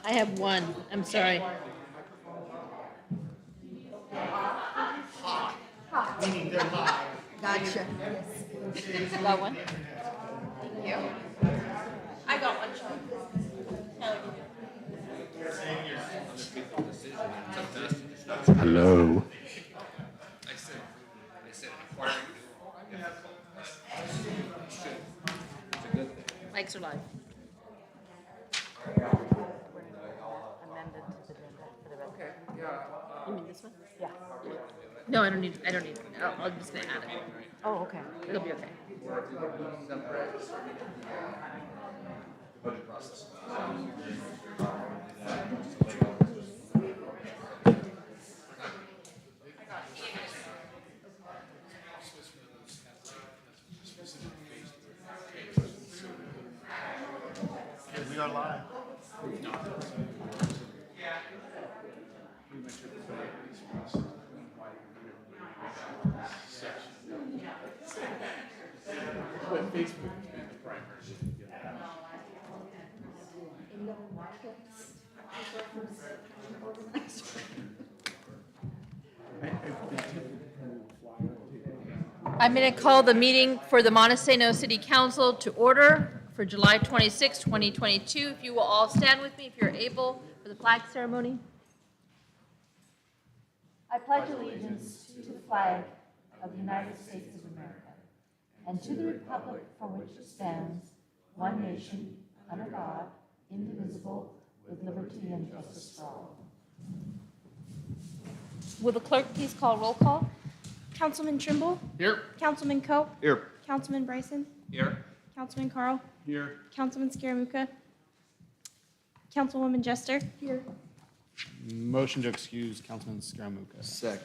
I have one. I'm sorry. Gotcha. Got one? Thank you. I got one, Sean. Hello. Mics are live. Okay. You mean this one? Yeah. No, I don't need. I'm just gonna add it. Oh, okay. It'll be okay. We are live. I'm going to call the meeting for the Montesano City Council to order for July 26, 2022. If you will all stand with me if you're able for the flag ceremony. I pledge allegiance to the flag of the United States of America and to the republic for which it stands, one nation, under God, indivisible, with liberty and justice for all. Will the clerk please call roll call? Councilman Trimble? Here. Councilman Cope? Here. Councilman Bryson? Here. Councilman Carl? Here. Councilman Scaramucca? Councilwoman Jester? Here. Motion to excuse Councilman Scaramucca. Second.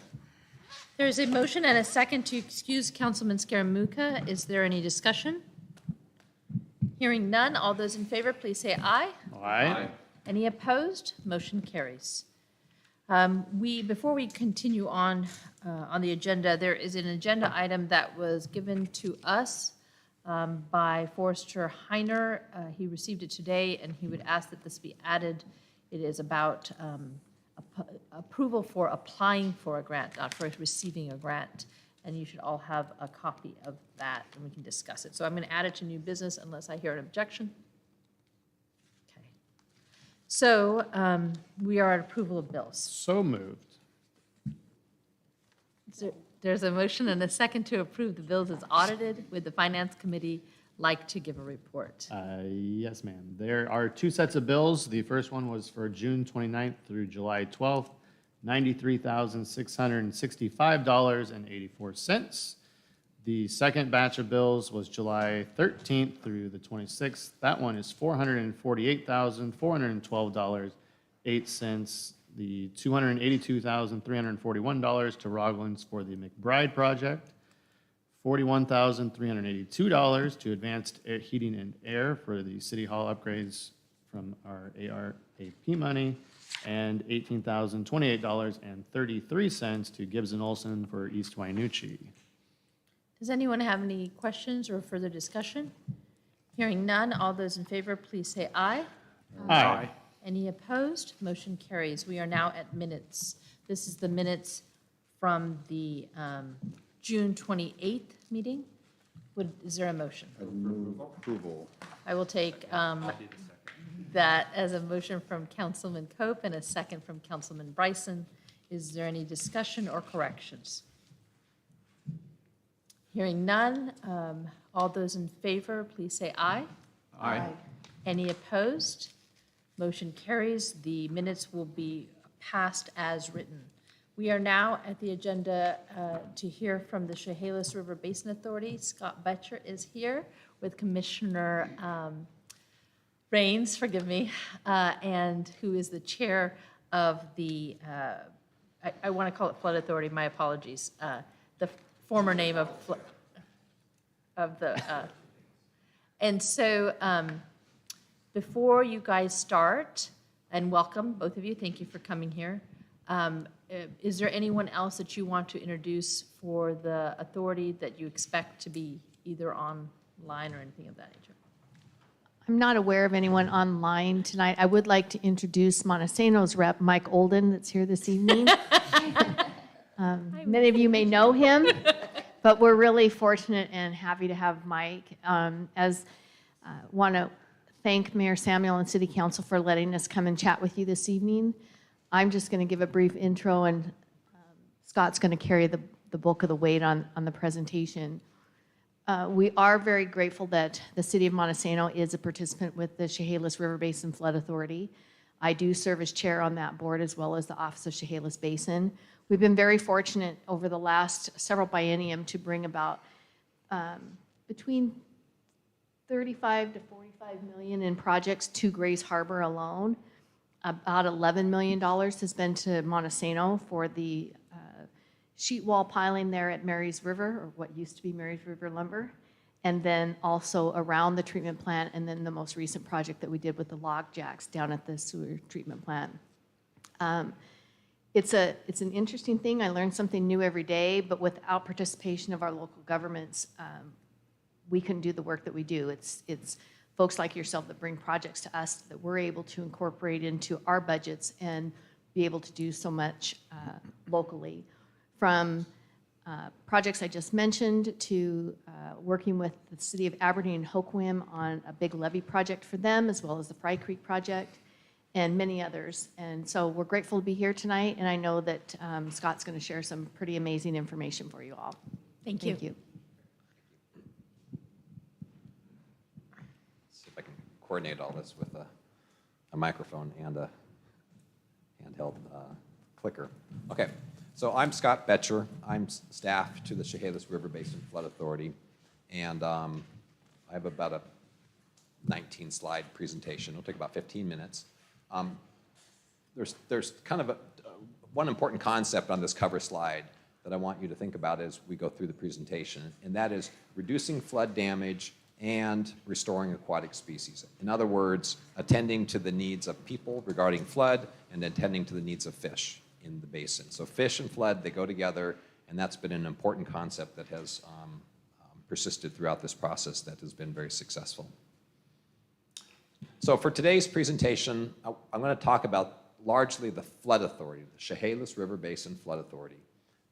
There is a motion and a second to excuse Councilman Scaramucca. Is there any discussion? Hearing none, all those in favor, please say aye. Aye. Any opposed? Motion carries. Before we continue on the agenda, there is an agenda item that was given to us by Forrester Heiner. He received it today, and he would ask that this be added. It is about approval for applying for a grant, not for receiving a grant. And you should all have a copy of that, and we can discuss it. So I'm going to add it to new business unless I hear an objection. Okay. So we are at approval of bills. So moved. There's a motion and a second to approve the bills as audited. Would the Finance Committee like to give a report? Yes, ma'am. There are two sets of bills. The first one was for June 29th through July 12th, $93,665.84. The second batch of bills was July 13th through the 26th. That one is $448,412.08. The $282,341 to Roglins for the McBride project. $41,382 to Advanced Air Heating and Air for the City Hall upgrades from our ARAP money, and $18,028.33 to Gibbs and Olson for East Wainucci. Does anyone have any questions or further discussion? Hearing none, all those in favor, please say aye. Aye. Any opposed? Motion carries. We are now at minutes. This is the minutes from the June 28th meeting. Is there a motion? Approval. I will take that as a motion from Councilman Cope and a second from Councilman Bryson. Is there any discussion or corrections? Hearing none, all those in favor, please say aye. Aye. Any opposed? Motion carries. The minutes will be passed as written. We are now at the agenda to hear from the Chehalis River Basin Authority. Scott Betcher is here with Commissioner Rains, forgive me, and who is the chair of the, I want to call it Flood Authority, my apologies, the former name of the, and so before you guys start, and welcome, both of you, thank you for coming here. Is there anyone else that you want to introduce for the authority that you expect to be either on online or anything of that nature? I'm not aware of anyone online tonight. I would like to introduce Montesano's rep, Mike Olden, that's here this evening. Many of you may know him, but we're really fortunate and happy to have Mike. Want to thank Mayor Samuel and City Council for letting us come and chat with you this evening. I'm just going to give a brief intro, and Scott's going to carry the bulk of the weight on the presentation. We are very grateful that the City of Montesano is a participant with the Chehalis River Basin Flood Authority. I do serve as chair on that board, as well as the Office of Chehalis Basin. We've been very fortunate over the last several biennium to bring about between 35 to 45 million in projects to Grays Harbor alone. About $11 million has been to Montesano for the sheet wall piling there at Mary's River, or what used to be Mary's River Lumber, and then also around the treatment plant, and then the most recent project that we did with the log jacks down at the sewer treatment plant. It's an interesting thing. I learn something new every day, but without participation of our local governments, we couldn't do the work that we do. It's folks like yourself that bring projects to us that we're able to incorporate into our budgets and be able to do so much locally. From projects I just mentioned to working with the City of Aberdeen and Hoquiam on a big levee project for them, as well as the Fry Creek project, and many others. And so we're grateful to be here tonight, and I know that Scott's going to share some pretty amazing information for you all. Thank you. Thank you. See if I can coordinate all this with a microphone and a handheld clicker. Okay, so I'm Scott Betcher. I'm staff to the Chehalis River Basin Flood Authority, and I have about a 19-slide presentation. It'll take about 15 minutes. There's kind of one important concept on this cover slide that I want you to think about as we go through the presentation, and that is reducing flood damage and restoring aquatic species. In other words, attending to the needs of people regarding flood and attending to the needs of fish in the basin. So fish and flood, they go together, and that's been an important concept that has persisted throughout this process that has been very successful. So for today's presentation, I'm going to talk about largely the Flood Authority, the Chehalis River Basin Flood Authority.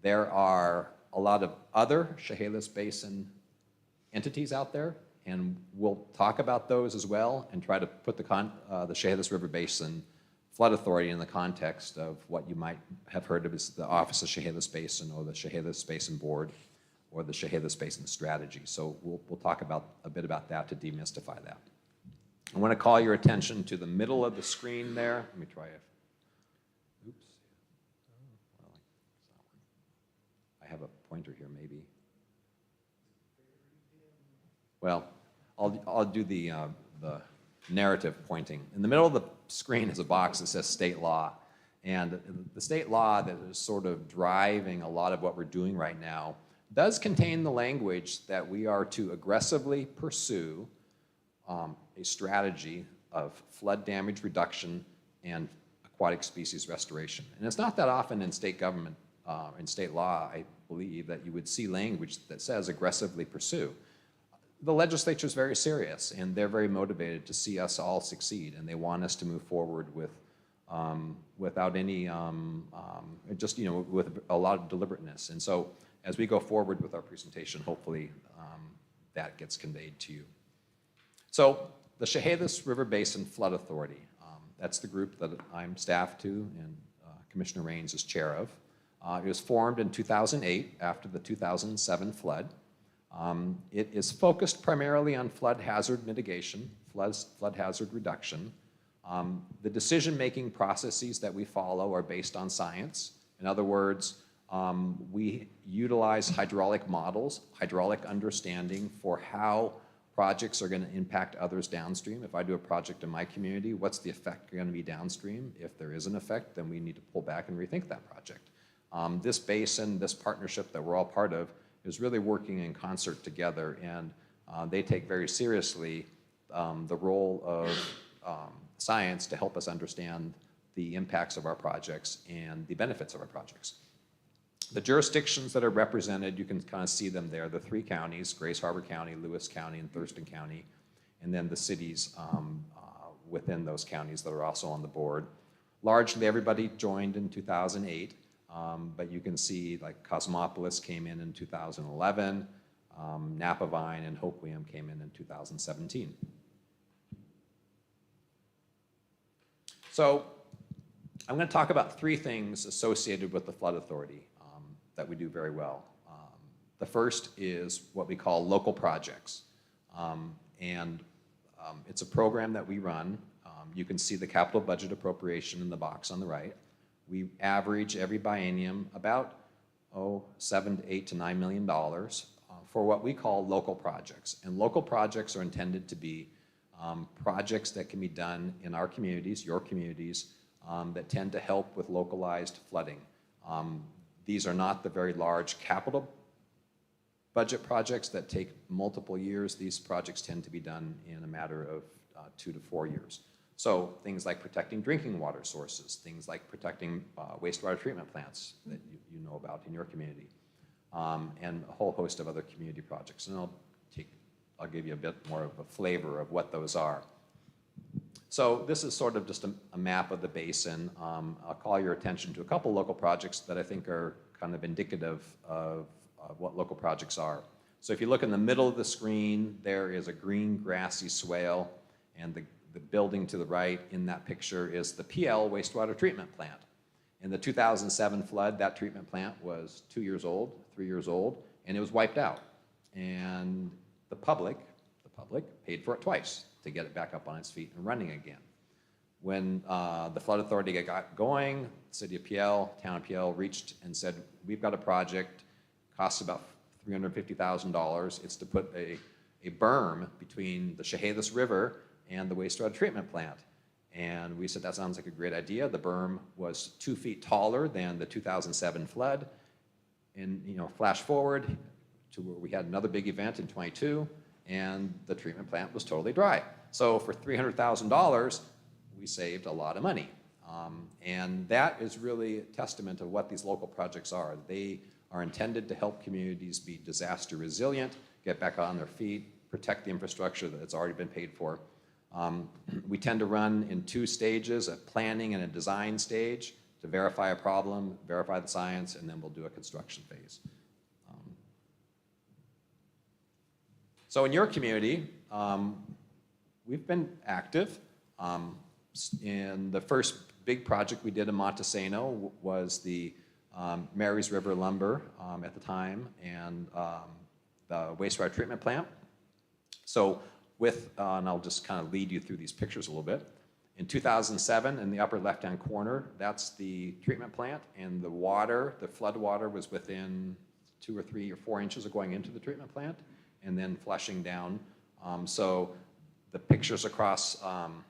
There are a lot of other Chehalis Basin entities out there, and we'll talk about those as well and try to put the Chehalis River Basin Flood Authority in the context of what you might have heard of as the Office of Chehalis Basin or the Chehalis Basin Board or the Chehalis Basin Strategy. So we'll talk about a bit about that to demystify that. I want to call your attention to the middle of the screen there. Let me try it. Oops. Well, I have a pointer here, maybe. Well, I'll do the narrative pointing. In the middle of the screen is a box that says state law. And the state law that is sort of driving a lot of what we're doing right now does contain the language that we are to aggressively pursue a strategy of flood damage reduction and aquatic species restoration. And it's not that often in state government, in state law, I believe, that you would see language that says aggressively pursue. The legislature is very serious, and they're very motivated to see us all succeed, and they want us to move forward with, without any, just, with a lot of deliberateness. And so as we go forward with our presentation, hopefully that gets conveyed to you. So the Chehalis River Basin Flood Authority, that's the group that I'm staff to and Commissioner Raines is chair of. It was formed in 2008 after the 2007 flood. It is focused primarily on flood hazard mitigation, flood hazard reduction. The decision-making processes that we follow are based on science. In other words, we utilize hydraulic models, hydraulic understanding for how projects are going to impact others downstream. If I do a project in my community, what's the effect going to be downstream? If there is an effect, then we need to pull back and rethink that project. This basin, this partnership that we're all part of, is really working in concert together, and they take very seriously the role of science to help us understand the impacts of our projects and the benefits of our projects. The jurisdictions that are represented, you can kind of see them there. The three counties, Grace Harbor County, Lewis County, and Thurston County, and then the cities within those counties that are also on the board. Largely, everybody joined in 2008, but you can see like Cosmopolis came in 2011, Napavine and Hoquiam came in 2017. So I'm going to talk about three things associated with the Flood Authority that we do very well. The first is what we call local projects. It's a program that we run. You can see the capital budget appropriation in the box on the right. We average every biennium about $7 to $8 to $9 million for what we call local projects. And local projects are intended to be projects that can be done in our communities, your communities, that tend to help with localized flooding. These are not the very large capital budget projects that take multiple years. These projects tend to be done in a matter of 2 to 4 years. So things like protecting drinking water sources, things like protecting wastewater treatment plants that you know about in your community, and a whole host of other community projects. And I'll give you a bit more of a flavor of what those are. So this is sort of just a map of the basin. I'll call your attention to a couple local projects that I think are kind of indicative of what local projects are. So if you look in the middle of the screen, there is a green grassy swale, and the building to the right in that picture is the PL wastewater treatment plant. In the 2007 flood, that treatment plant was 2 years old, 3 years old, and it was wiped out. And the public paid for it twice to get it back up on its feet and running again. When the Flood Authority got going, City of PL, Town of PL reached and said, we've got a project, costs about $350,000. It's to put a berm between the Chehalis River and the wastewater treatment plant. And we said, that sounds like a great idea. The berm was 2 feet taller than the 2007 flood. And flash forward to where we had another big event in 22, and the treatment plant was totally dry. So for $300,000, we saved a lot of money. And that is really a testament of what these local projects are. They are intended to help communities be disaster resilient, get back on their feet, protect the infrastructure that's already been paid for. We tend to run in 2 stages, a planning and a design stage, to verify a problem, verify the science, and then we'll do a construction phase. So in your community, we've been active. In the first big project we did in Montesano was the Marys River Lumber at the time, and the wastewater treatment plant. So and I'll just kind of lead you through these pictures a little bit. In 2007, in the upper left-hand corner, that's the treatment plant, and the flood water was within 2 or 3 or 4 inches of going into the treatment plant, and then flushing down. So the pictures across, on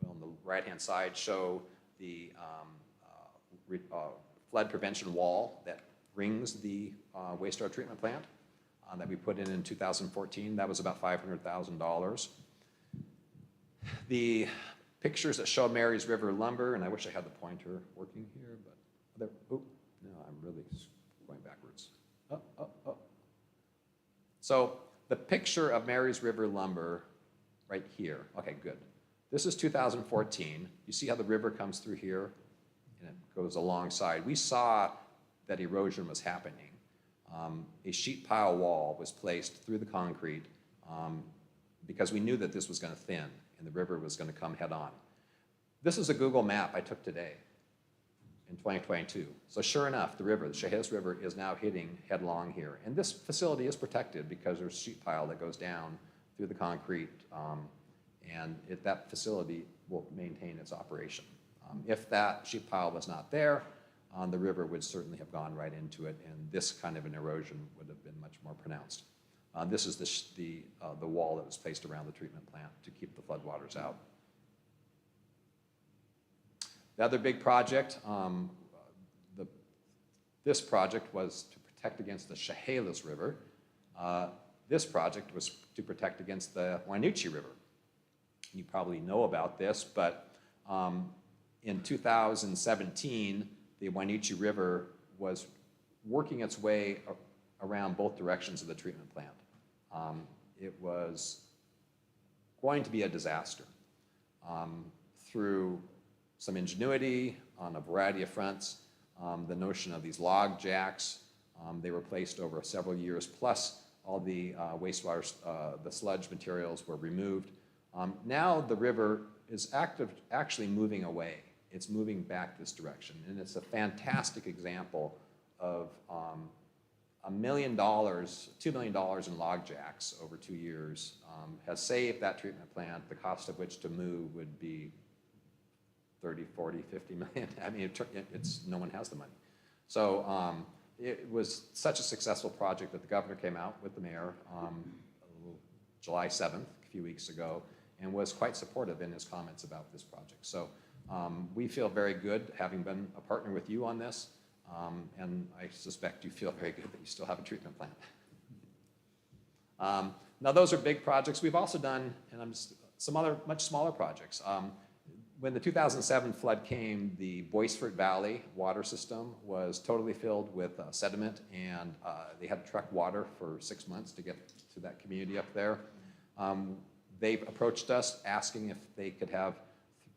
the right-hand side show the flood prevention wall that rings the wastewater treatment plant that we put in 2014. That was about $500,000. The pictures that show Marys River Lumber, and I wish I had the pointer working here, but no, I'm really going backwards. So the picture of Marys River Lumber right here. Okay, good. This is 2014. You see how the river comes through here and it goes alongside. We saw that erosion was happening. A sheet pile wall was placed through the concrete because we knew that this was going to thin and the river was going to come head on. This is a Google map I took today in 2022. So sure enough, the Chehalis River, is now hitting headlong here. And this facility is protected because there's sheet pile that goes down through the concrete, and that facility will maintain its operation. If that sheet pile was not there, the river would certainly have gone right into it, and this kind of an erosion would have been much more pronounced. This is the wall that was placed around the treatment plant to keep the floodwaters out. The other big project, this project was to protect against the Chehalis River. This project was to protect against the Wainuchi River. You probably know about this, but in 2017, the Wainuchi River was working its way around both directions of the treatment plant. It was going to be a disaster. Through some ingenuity on a variety of fronts, the notion of these log jacks, they were placed over several years, plus all the wastewater, the sludge materials were removed. Now the river is actually moving away. It's moving back this direction, and it's a fantastic example of $1 million, $2 million in log jacks over 2 years has saved that treatment plant, the cost of which to move would be 30, 40, 50 million. I mean, no one has the money. So it was such a successful project that the governor came out with the mayor July 7th, a few weeks ago, and was quite supportive in his comments about this project. So we feel very good having been a partner with you on this, and I suspect you feel very good that you still have a treatment plant. Now those are big projects. We've also done some other much smaller projects. When the 2007 flood came, the Boisfort Valley water system was totally filled with sediment, and they had to truck water for 6 months to get to that community up there. They've approached us asking if they could have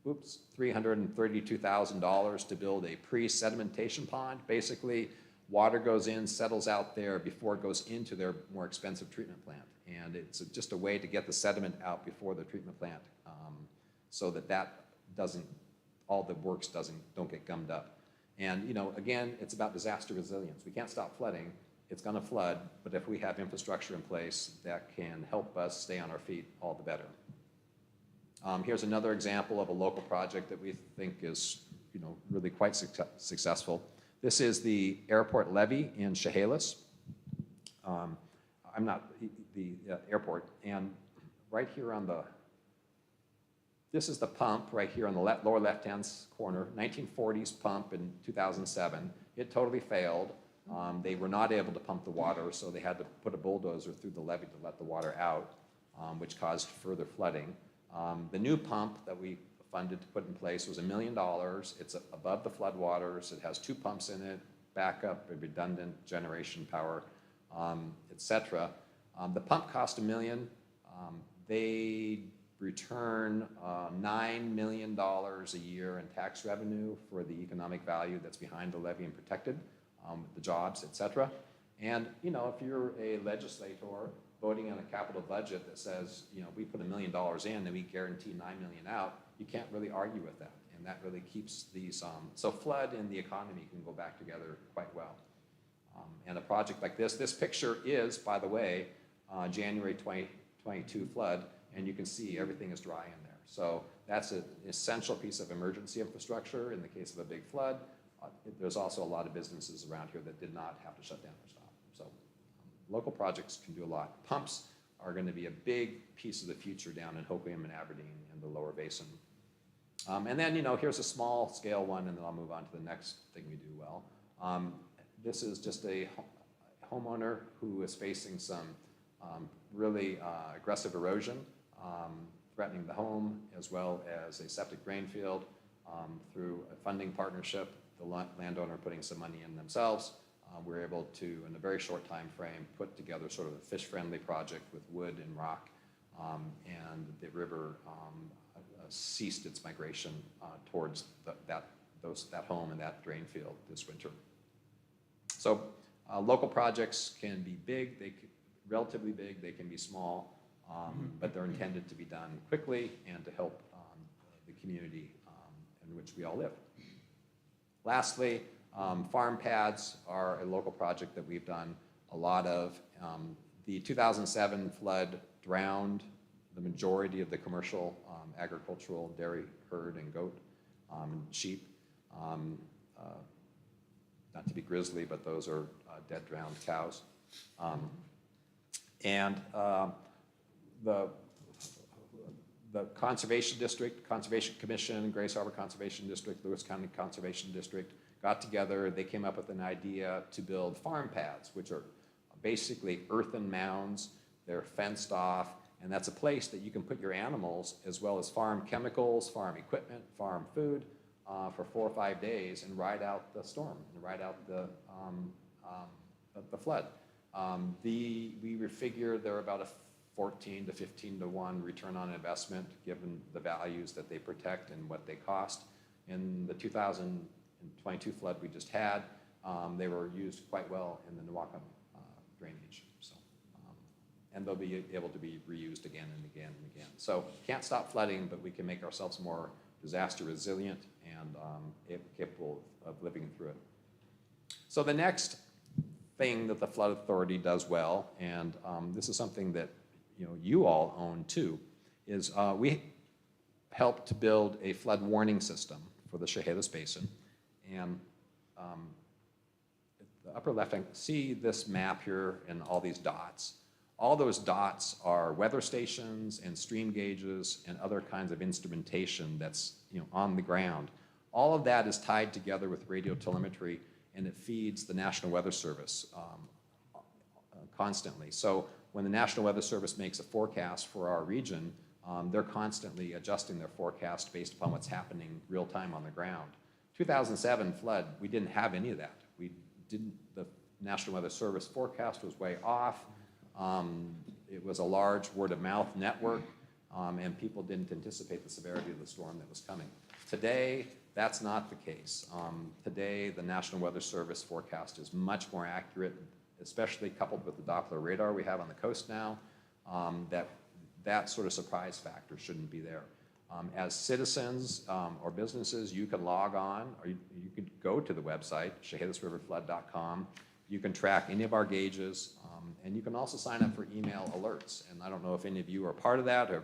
$332,000 to build a pre-sedimentation pond. Basically, water goes in, settles out there before it goes into their more expensive treatment plant. And it's just a way to get the sediment out before the treatment plant so that all the works don't get gummed up. And, you know, again, it's about disaster resilience. We can't stop flooding. It's going to flood, but if we have infrastructure in place that can help us stay on our feet, all the better. Here's another example of a local project that we think is, you know, really quite successful. This is the airport levee in Chehalis. The airport, and right here on this is the pump right here on the lower left-hand corner, 1940s pump in 2007. It totally failed. They were not able to pump the water, so they had to put a bulldozer through the levee to let the water out, which caused further flooding. The new pump that we funded to put in place was $1 million. It's above the floodwaters. It has 2 pumps in it, backup, redundant generation power, etc. The pump cost $1 million. They return $9 million a year in tax revenue for the economic value that's behind the levee and protected, the jobs, etc. And, you know, if you're a legislator voting on a capital budget that says, you know, we put $1 million in and we guarantee $9 million out, you can't really argue with that. And that really keeps these, so flood and the economy can go back together quite well. And a project like this picture is, by the way, January 2022 flood, and you can see everything is dry in there. So that's an essential piece of emergency infrastructure in the case of a big flood. There's also a lot of businesses around here that did not have to shut down or stop. So local projects can do a lot. Pumps are going to be a big piece of the future down in Hoquiam and Aberdeen and the lower basin. And then, you know, here's a small scale one, and then I'll move on to the next thing we do well. This is just a homeowner who is facing some really aggressive erosion, threatening the home as well as a septic drain field. Through a funding partnership, the landowner putting some money in themselves, we're able to, in a very short time frame, put together sort of a fish-friendly project with wood and rock, and the river ceased its migration towards that home and that drain field this winter. So local projects can be big, relatively big, they can be small, but they're intended to be done quickly and to help the community in which we all live. Lastly, farm pads are a local project that we've done a lot of. The 2007 flood drowned the majority of the commercial agricultural dairy herd and goat and sheep. Not to be grisly, but those are dead, drowned cows. The Conservation District, Conservation Commission, Grace Harbor Conservation District, Lewis County Conservation District got together. They came up with an idea to build farm pads, which are basically earthen mounds. They're fenced off, and that's a place that you can put your animals as well as farm chemicals, farm equipment, farm food for 4 or 5 days and ride out the storm and ride out the the flood. We figure they're about a 14 to 15 to 1 return on investment, given the values that they protect and what they cost. In the 2022 flood we just had, they were used quite well in the Newaukum drainage. So, and they'll be able to be reused again and again and again. So can't stop flooding, but we can make ourselves more disaster resilient and capable of living through it. So the next thing that the Flood Authority does well, and this is something that you all own too, is we helped to build a flood warning system for the Chehalis Basin. And the upper left hand, see this map here and all these dots. All those dots are weather stations and stream gauges and other kinds of instrumentation that's on the ground. All of that is tied together with radio telemetry, and it feeds the National Weather Service constantly. So when the National Weather Service makes a forecast for our region, they're constantly adjusting their forecast based upon what's happening real time on the ground. 2007 flood, we didn't have any of that. The National Weather Service forecast was way off. It was a large word of mouth network, and people didn't anticipate the severity of the storm that was coming. Today, that's not the case. Today, the National Weather Service forecast is much more accurate, especially coupled with the Doppler radar we have on the coast now. That sort of surprise factor shouldn't be there. As citizens or businesses, you can log on, or you can go to the website, ChehalisRiverFlood.com. You can track any of our gauges, and you can also sign up for email alerts. And I don't know if any of you are part of that or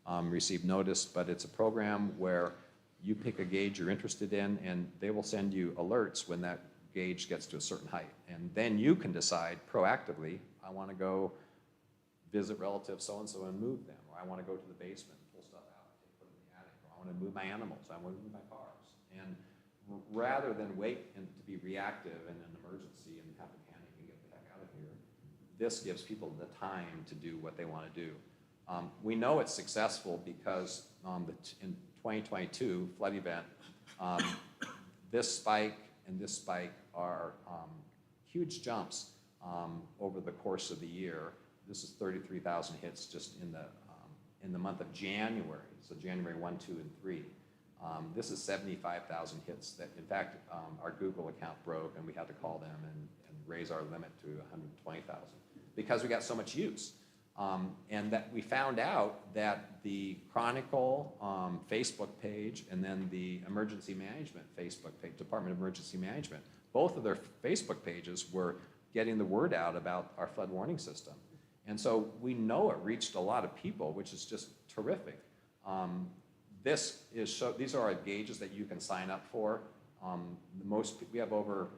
have received notice, but it's a program where you pick a gauge you're interested in, and they will send you alerts when that gauge gets to a certain height. And then you can decide proactively, I want to go visit relatives so-and-so and move them, or I want to go to the basement and pull stuff out and put it in the attic, or I want to move my animals, I want to move my cars. And rather than wait and to be reactive in an emergency and have to panic and get the heck out of here, this gives people the time to do what they want to do. We know it's successful because in 2022 flood event, this spike and this spike are huge jumps over the course of the year. This is 33,000 hits just in the month of January, so January 1, 2, and 3. This is 75,000 hits that, in fact, our Google account broke and we had to call them and raise our limit to 120,000 because we got so much use. And that we found out that the Chronicle Facebook page and then the Emergency Management Facebook page, Department of Emergency Management, both of their Facebook pages were getting the word out about our flood warning system. And so we know it reached a lot of people, which is just terrific. These are our gauges that you can sign up for. We have over,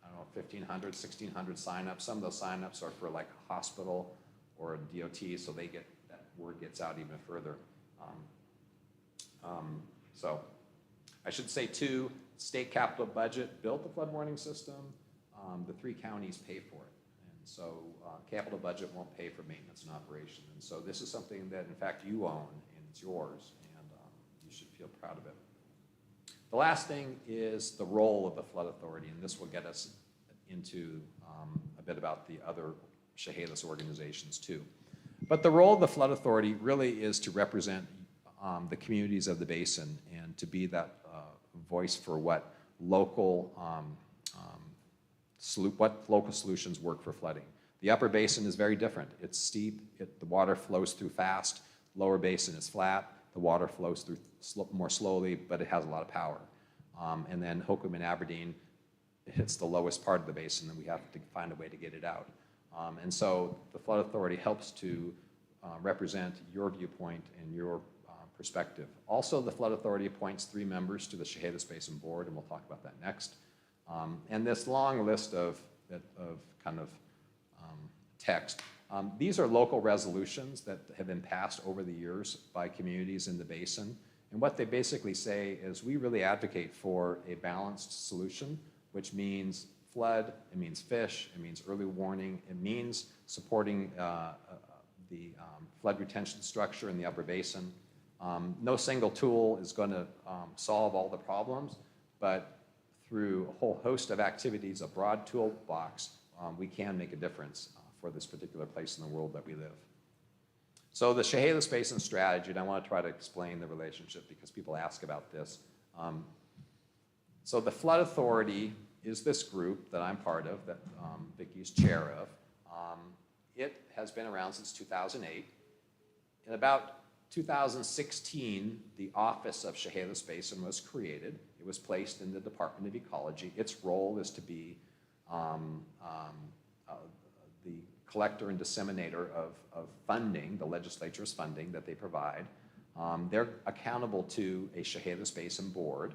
I don't know, 1,500, 1,600 signups. Some of those signups are for like a hospital or a DOT, so that word gets out even further. So I should say too, state capital budget built the flood warning system. The 3 counties pay for it. And so capital budget won't pay for maintenance and operation. And so this is something that in fact you own and it's yours, and you should feel proud of it. The last thing is the role of the Flood Authority, and this will get us into a bit about the other Chehalis organizations too. But the role of the Flood Authority really is to represent the communities of the basin and to be that voice for what local solutions work for flooding. The upper basin is very different. It's steep, the water flows through fast. Lower basin is flat, the water flows through more slowly, but it has a lot of power. And then Hokum and Aberdeen hits the lowest part of the basin, and we have to find a way to get it out. And so the Flood Authority helps to represent your viewpoint and your perspective. Also, the Flood Authority appoints 3 members to the Chehalis Basin Board, and we'll talk about that next. And this long list of kind of text, these are local resolutions that have been passed over the years by communities in the basin. And what they basically say is we really advocate for a balanced solution, which means flood, it means fish, it means early warning, it means supporting the flood retention structure in the upper basin. No single tool is going to solve all the problems, but through a whole host of activities, a broad toolbox, we can make a difference for this particular place in the world that we live. So the Chehalis Basin Strategy, and I want to try to explain the relationship because people ask about this. So the Flood Authority is this group that I'm part of, that Vicki's chair of. It has been around since 2008. In about 2016, the Office of Chehalis Basin was created. It was placed in the Department of Ecology. Its role is to be the collector and disseminator of funding, the legislature's funding that they provide. They're accountable to a Chehalis Basin Board.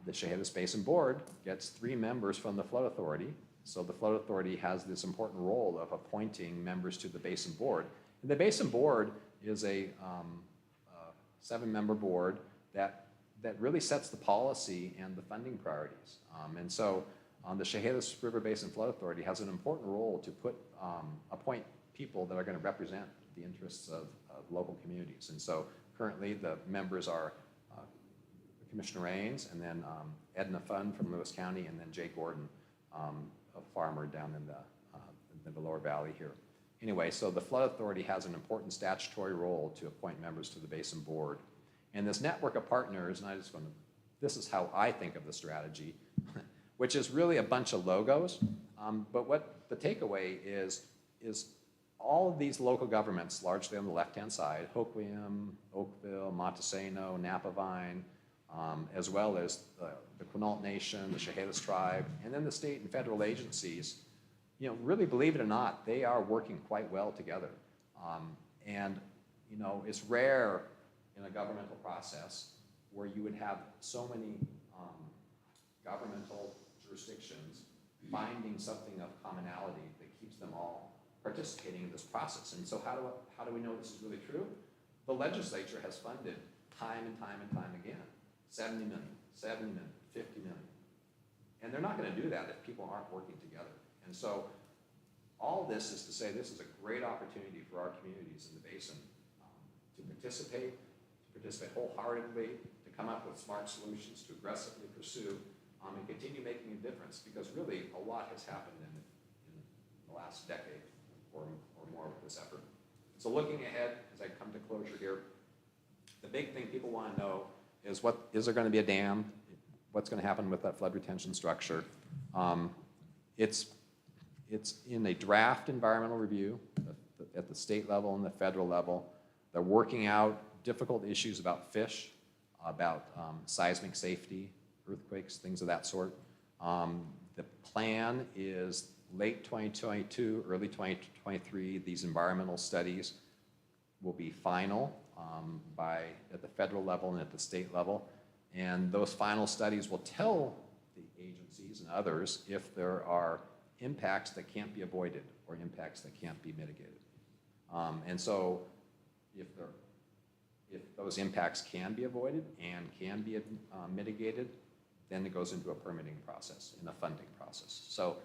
The Chehalis Basin Board gets 3 members from the Flood Authority. So the Flood Authority has this important role of appointing members to the Basin Board. And the Basin Board is a 7-member board that really sets the policy and the funding priorities. And so the Chehalis River Basin Flood Authority has an important role to appoint people that are going to represent the interests of local communities. And so currently the members are Commissioner Raines, and then Edna Funn from Lewis County, and then Jay Gordon, a farmer down in the lower valley here. Anyway, so the Flood Authority has an important statutory role to appoint members to the Basin Board. And this network of partners, and this is how I think of the strategy, which is really a bunch of logos. But what the takeaway is all of these local governments, largely on the left-hand side, Hoquiam, Oakville, Montesano, Napavine, as well as the Quinault Nation, the Chehalis Tribe, and then the state and federal agencies, really, believe it or not, they are working quite well together. And it's rare in a governmental process where you would have so many governmental jurisdictions finding something of commonality that keeps them all participating in this process. And so how do we know this is really true? The legislature has funded time and time and time again, 70 million, 70 million, 50 million. And they're not going to do that if people aren't working together. And so all this is to say this is a great opportunity for our communities in the basin to participate wholeheartedly, to come up with smart solutions, to aggressively pursue, and continue making a difference, because really a lot has happened in the last decade or more with this effort. So looking ahead, as I come to closure here, the big thing people want to know is is there going to be a dam? What's going to happen with that flood retention structure? It's in a draft environmental review at the state level and the federal level. They're working out difficult issues about fish, about seismic safety, earthquakes, things of that sort. The plan is late 2022, early 2023. These environmental studies will be final at the federal level and at the state level. And those final studies will tell the agencies and others if there are impacts that can't be avoided or impacts that can't be mitigated. And so if those impacts can be avoided and can be mitigated, then it goes into a permitting process and a funding process. So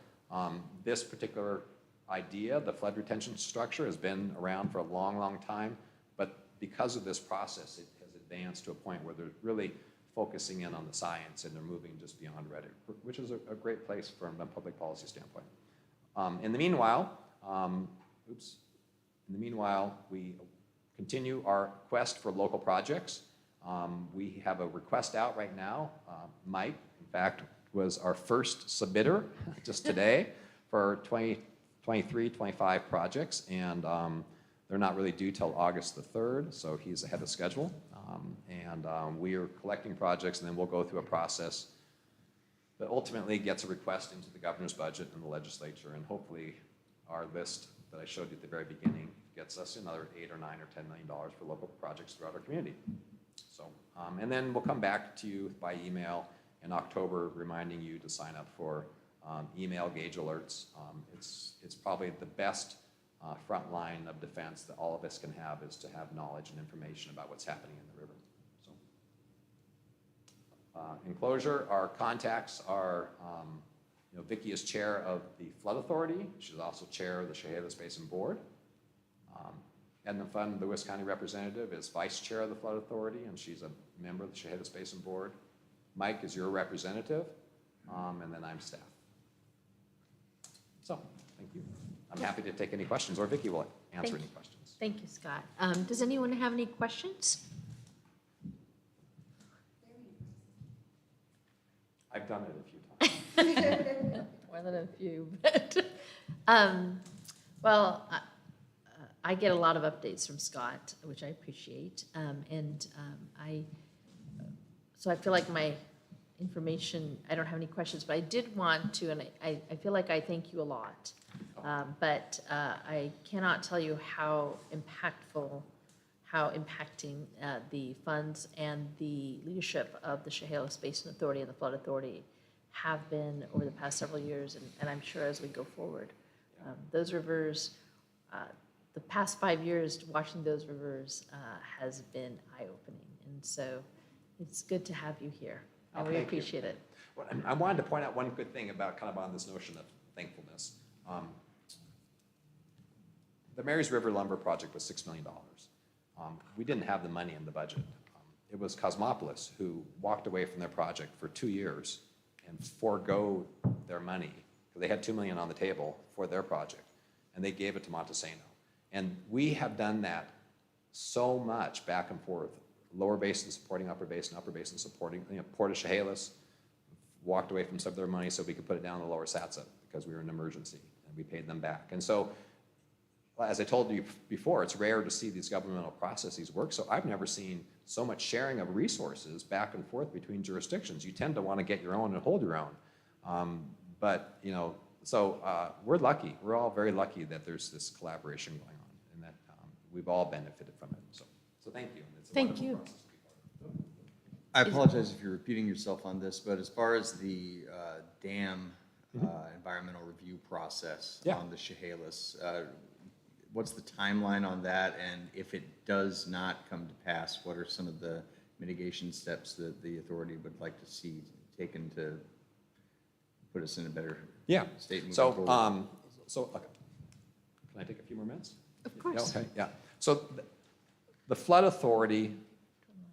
this particular idea, the flood retention structure, has been around for a long, long time, but because of this process, it has advanced to a point where they're really focusing in on the science and they're moving just beyond rhetoric, which is a great place from a public policy standpoint. In the meanwhile, we continue our quest for local projects. We have a request out right now. Mike, in fact, was our first submitter just today for 2023-25 projects, and they're not really due till August the 3rd, so he's ahead of schedule. We are collecting projects, and then we'll go through a process that ultimately gets a request into the governor's budget and the legislature, and hopefully our list that I showed you at the very beginning gets us another $8 or $9 or $10 million for local projects throughout our community. So, and then we'll come back to you by email in October, reminding you to sign up for email gauge alerts. It's probably the best front line of defense that all of us can have, is to have knowledge and information about what's happening in the river. So, in closure, our contacts are, Vicki is chair of the Flood Authority. She's also chair of the Chehalis Basin Board. Edna Funn, the Lewis County representative, is vice chair of the Flood Authority, and she's a member of the Chehalis Basin Board. Mike is your representative, and then I'm staff. So, thank you. I'm happy to take any questions, or Vicki will answer Thank any you. questions. Thank you, Scott. Does anyone have any questions? I've done it a few times. More than a few, but, well, I get a lot of updates from Scott, which I appreciate, so I feel like my information, I don't have any questions, but I did want to, and I feel like I thank you a lot. But I cannot tell you how impacting the funds and the leadership of the Chehalis Basin Authority and the Flood Authority have been over the past several years, and I'm sure as we go forward. Those rivers, the past 5 years, watching those rivers has been eye-opening, and so it's good to have you here, and we Thank you. appreciate it. Well, I wanted to point out one good thing about kind of on this notion of thankfulness. The Marys River Lumber Project was $6 million. We didn't have the money in the budget. It was Cosmopolis who walked away from their project for 2 years and forego their money, because they had $2 million on the table for their project, and they gave it to Montesano. And we have done that so much back and forth, lower basin supporting upper basin supporting, Port of Chehalis walked away from some of their money so we could put it down the lower Satsa because we were in an emergency, and we paid them back. And so, as I told you before, it's rare to see these governmental processes work, so I've never seen so much sharing of resources back and forth between jurisdictions. You tend to want to get your own and hold your own. We're lucky. We're all very lucky that there's this collaboration going on, and that we've all benefited from it. So thank you. It's a Thank wonderful you. process to be part of. I apologize if you're repeating yourself on this, but as far as the dam environmental review process Yeah. on the Chehalis, what's the timeline on that? And if it does not come to pass, what are some of the mitigation steps that the authority would like to see taken to put us in a better state moving So, forward? okay. Can I take a few more minutes? Of course. Okay, yeah. So the flood authority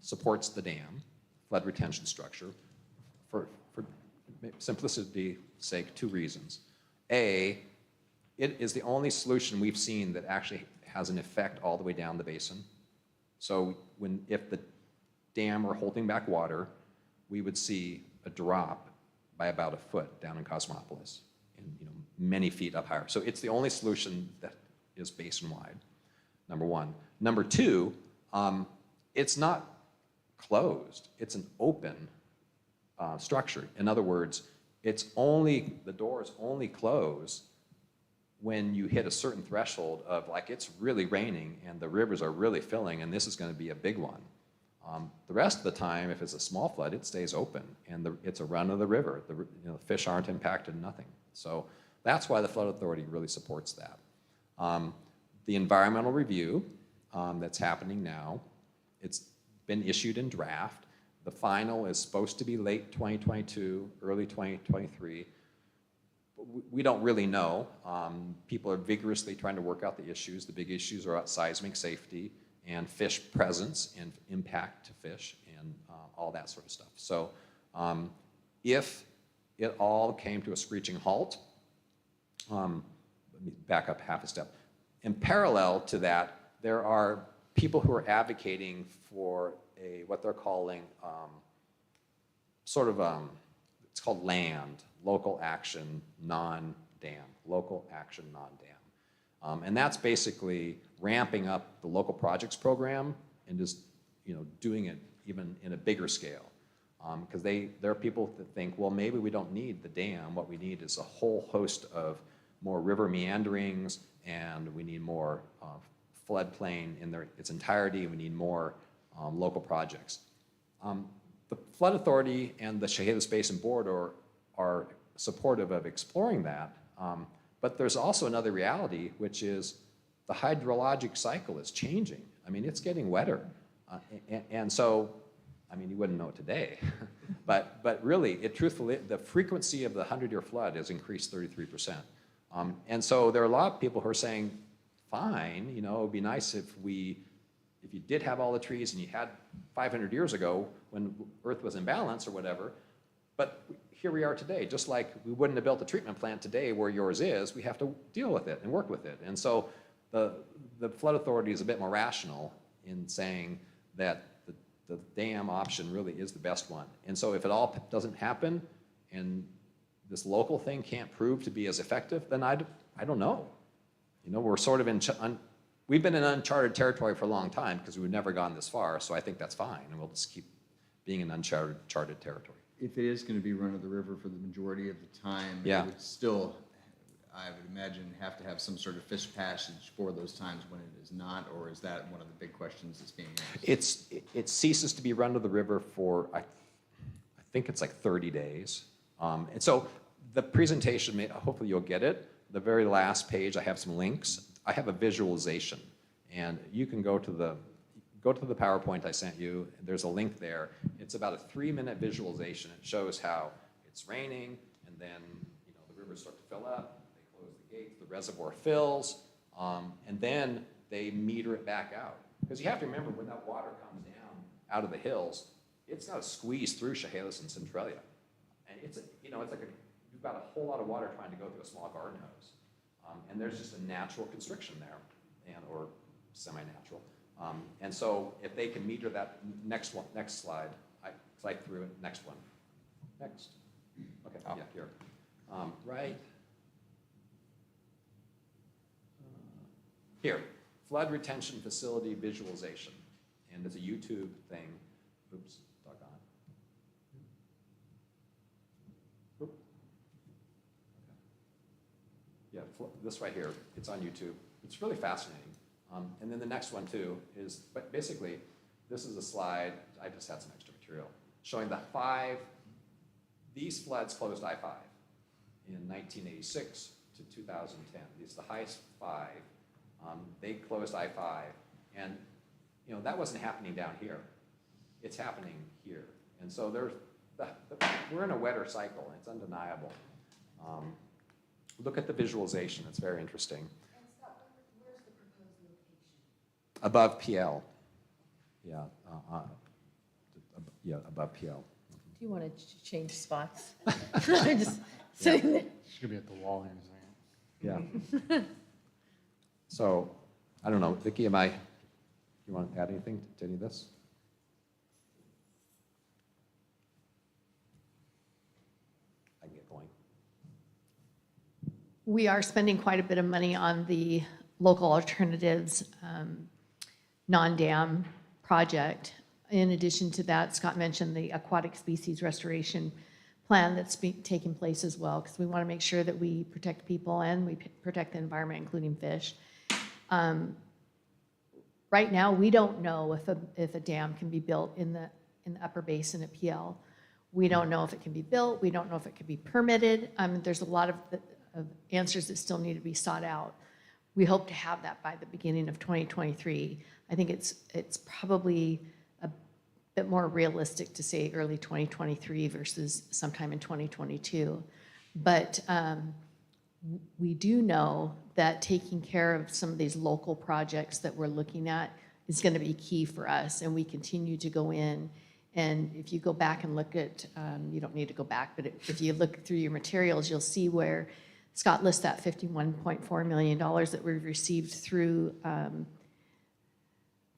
supports the dam, flood retention structure, for simplicity's sake, 2 reasons. A, it is the only solution we've seen that actually has an effect all the way down the basin. So if the dam were holding back water, we would see a drop by about 1 foot down in Cosmopolis, and many feet up higher. So it's the only solution that is basin-wide, number one. Number two, it's not closed. It's an open structure. In other words, the doors only close when you hit a certain threshold of, like, it's really raining and the rivers are really filling and this is going to be a big one. The rest of the time, if it's a small flood, it stays open and it's a run of the river. The fish aren't impacted, nothing. So that's why the Flood Authority really supports that. The environmental review that's happening now, it's been issued in draft. The final is supposed to be late 2022, early 2023. But we don't really know. People are vigorously trying to work out the issues. The big issues are seismic safety and fish presence and impact to fish and all that sort of stuff. So if it all came to a screeching halt, let me back up half a step. In parallel to that, there are people who are advocating for what they're calling it's called LAND, Local Action Non-Dam, Local Action Non-Dam. And that's basically ramping up the local projects program and just doing it even in a bigger scale. Because there are people that think, well, maybe we don't need the dam. What we need is a whole host of more river meanderings, and we need more floodplain in its entirety. We need more local projects. The Flood Authority and the Chehalis Basin Board are supportive of exploring that. But there's also another reality, which is the hydrologic cycle is changing. I mean, it's getting wetter. And so, I mean, you wouldn't know it today. but really, truthfully, the frequency of the 100-year flood has increased 33%. And so there are a lot of people who are saying, fine, it would be nice if you did have all the trees and you had 500 years ago when Earth was in balance or whatever, But here we are today, just like we wouldn't have built a treatment plant today where yours is, we have to deal with it and work with it. And so the flood authority is a bit more rational in saying that the dam option really is the best one. And so if it all doesn't happen and this local thing can't prove to be as effective, then I don't know. You know, we're sort of we've been in uncharted territory for a long time because we've never gone this far, so I think that's fine, and we'll just keep being in uncharted territory. If it is going to be run of the river for the majority of the time, Yeah. it would still, I would imagine, have to have some sort of fish passage for those times when it is not, or is that one of the big questions that's being asked? It ceases to be run to the river for, I think it's like 30 days. And so the presentation, hopefully you'll get it. The very last page, I have some links. I have a visualization, and you can go to the PowerPoint I sent you. There's a link there. It's about a 3-minute visualization. It shows how it's raining, and then the rivers start to fill up. They close the gates, the reservoir fills, and then they meter it back out. Because you have to remember, when that water comes down out of the hills, it's got to squeeze through Chehalis and Centralia, and it's like you've got a whole lot of water trying to go through a small garden hose, and there's just a natural constriction there, or semi-natural. And so if they can meter that, next slide, I clicked through it, next one, next. Okay, yeah, here, right. Here, flood retention facility visualization, and it's a YouTube thing. Oops, doggone. Oop. Yeah, this right here, it's on YouTube. It's really fascinating. And then the next one too is, but basically, this is a slide, I just had some extra material, showing these floods closed I-5 in 1986 to 2010. These are the highest 5. They closed I-5, and that wasn't happening down here. It's happening here. And so we're in a wetter cycle, and it's undeniable. Look at the visualization, it's very interesting. Above PL. Yeah, above PL. Do you want to change spots? I'm just sitting there. Should be at the wall here in a second. Yeah. So, I don't know, Vicki, you want to add anything to any of this? I can get going. We are spending quite a bit of money on the local alternatives non-dam project. In addition to that, Scott mentioned the aquatic species restoration plan that's taking place as well, because we want to make sure that we protect people and we protect the environment, including fish. Right now, we don't know if a dam can be built in the upper basin at PL. We don't know if it can be built. We don't know if it can be permitted. There's a lot of answers that still need to be sought out. We hope to have that by the beginning of 2023. I think it's probably a bit more realistic to say early 2023 versus sometime in 2022. But we do know that taking care of some of these local projects that we're looking at is going to be key for us, and we continue to go in. And if you go back and look at, you don't need to go back, but if you look through your materials, you'll see where Scott lists that $51.4 million that we've received through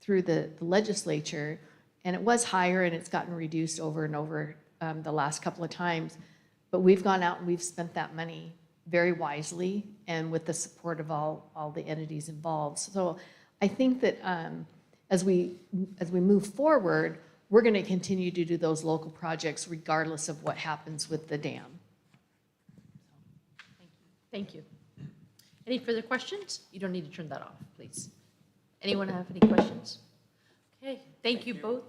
the legislature, and it was higher and it's gotten reduced over and over the last couple of times. But we've gone out and we've spent that money very wisely and with the support of all the entities involved. So I think that as we move forward, we're going to continue to do those local projects regardless of what happens with the dam. Thank you. Any further questions? You don't need to turn that off, please. Anyone have any questions? Okay, thank you both.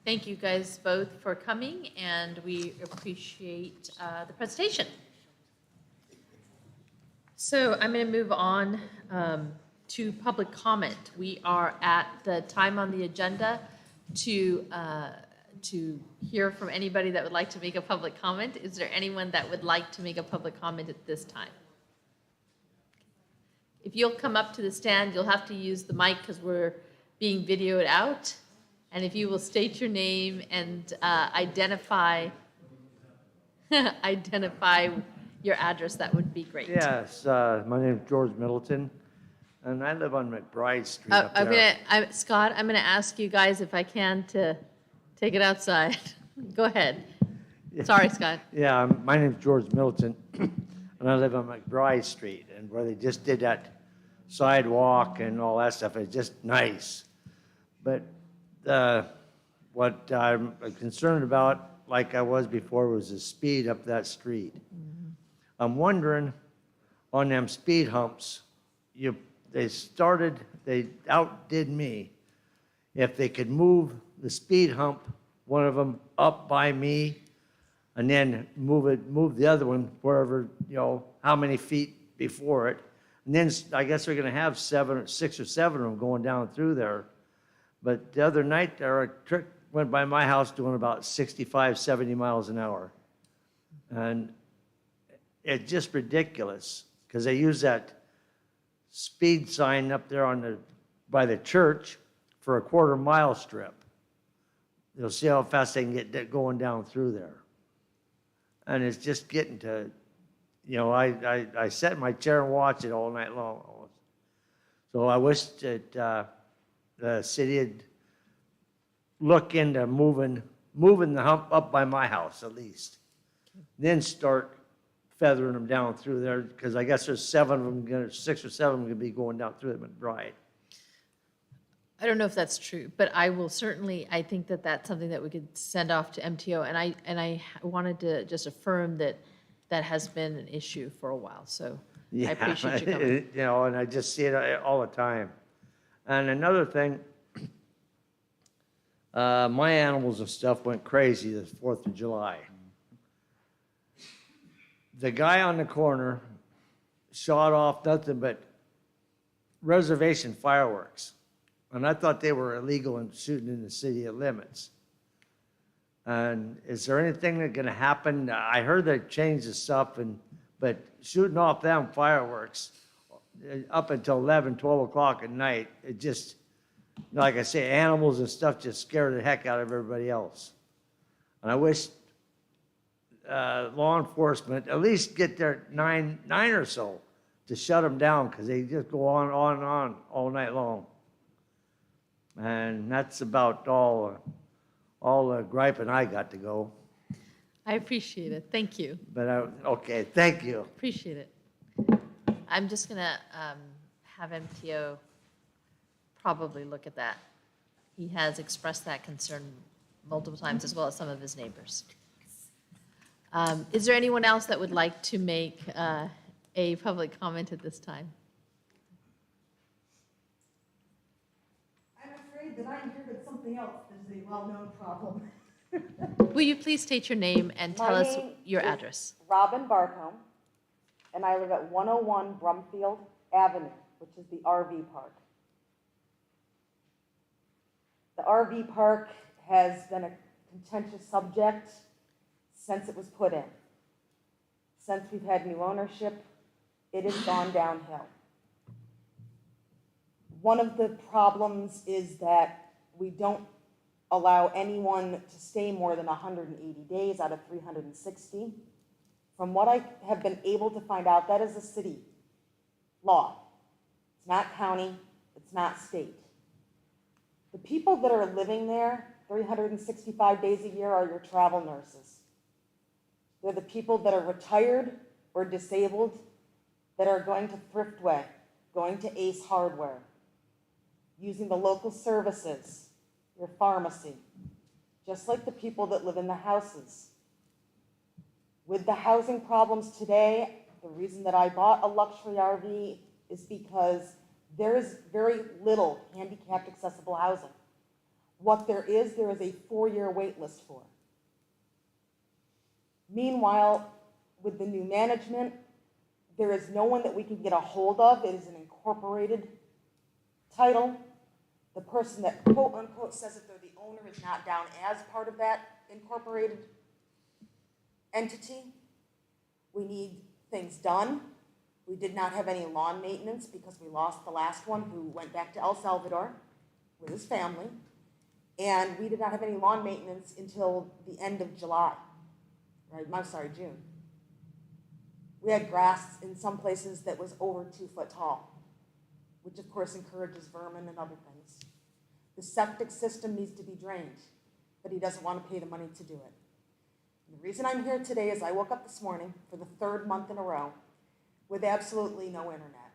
Thank you guys both for coming, and we appreciate the presentation. So I'm going to move on to public comment. We are at the time on the agenda to hear from anybody that would like to make a public comment. Is there anyone that would like to make a public comment at this time? If you'll come up to the stand, you'll have to use the mic because we're being videoed out. And if you will state your name and identify identify your address, that would be great. Yes, my name's George Middleton, and I live on McBride Street up I'm there. Scott, I'm gonna ask you guys if I can to take it outside. Go ahead. Sorry, Scott. Yeah, my name's George Middleton, and I live on McBride Street, and where they just did that sidewalk and all that stuff, it's just nice. But what I'm concerned about, like I was before, was the speed up that street. I'm wondering, on them speed humps, they outdid me. If they could move the speed hump, one of them up by me, and then move the other one wherever, how many feet before it. And then I guess they're gonna have 6 or 7 of them going down through there. But the other night, a truck went by my house doing about 65, 70 miles an hour. And it's just ridiculous, because they use that speed sign up there by the church for a quarter-mile strip. You'll see how fast they can get going down through there. And it's just getting to, I sat in my chair and watched it all night long. So I wish that the city would look into moving the hump up by my house at least. Then start feathering them down through there, because I guess there's 7 of them, 6 or 7 of them going to be going down through them McBride. I don't know if that's true, but I will certainly, I think that that's something that we could send off to MTO, and I wanted to just affirm that that has been an issue for a while, so I appreciate you coming. And I just see it all the time. And another thing, my animals and stuff went crazy this 4th of July. The guy on the corner shot off nothing but reservation fireworks. And I thought they were illegal and shooting in the city limits. And is there anything that's going to happen? I heard they changed the stuff, but shooting off them fireworks up until 11, 12 o'clock at night, it just, like I say, animals and stuff just scare the heck out of everybody else. And I wish law enforcement at least get their nine or so to shut them down, because they just go on and on all night long. And that's about all the griping I got to go. I appreciate it, thank you, But okay, thank you. appreciate it. I'm just gonna have MTO probably look at that. He has expressed that concern multiple times, as well as some of his neighbors. Is there anyone else that would like to make a public comment at this time? I'm afraid that I'm here with something else that is a well-known problem. Will you please state your name and tell My us name your is address? Robin Barcombe, and I live at 101 Brumfield Avenue, which is the RV park. The RV park has been a contentious subject since it was put in. Since we've had new ownership, it has gone downhill. One of the problems is that we don't allow anyone to stay more than 180 days out of 360. From what I have been able to find out, that is a city law. It's not county, it's not state. The people that are living there 365 days a year are your travel nurses. They're the people that are retired or disabled that are going to Thriftway, going to Ace Hardware, using the local services, your pharmacy, just like the people that live in the houses. With the housing problems today, the reason that I bought a luxury RV is because there is very little handicapped accessible housing. What there is a 4-year wait list for. Meanwhile, with the new management, there is no one that we can get a hold of. It is an incorporated title. The person that quote unquote says that they're the owner is not down as part of that incorporated entity. We need things done. We did not have any lawn maintenance because we lost the last one, who went back to El Salvador with his family. And we did not have any lawn maintenance until the end of July, right, I'm sorry, June. We had grass in some places that was over 2 foot tall, which of course encourages vermin and other things. The septic system needs to be drained, but he doesn't want to pay the money to do it. And the reason I'm here today is I woke up this morning for the 3rd month in a row with absolutely no internet,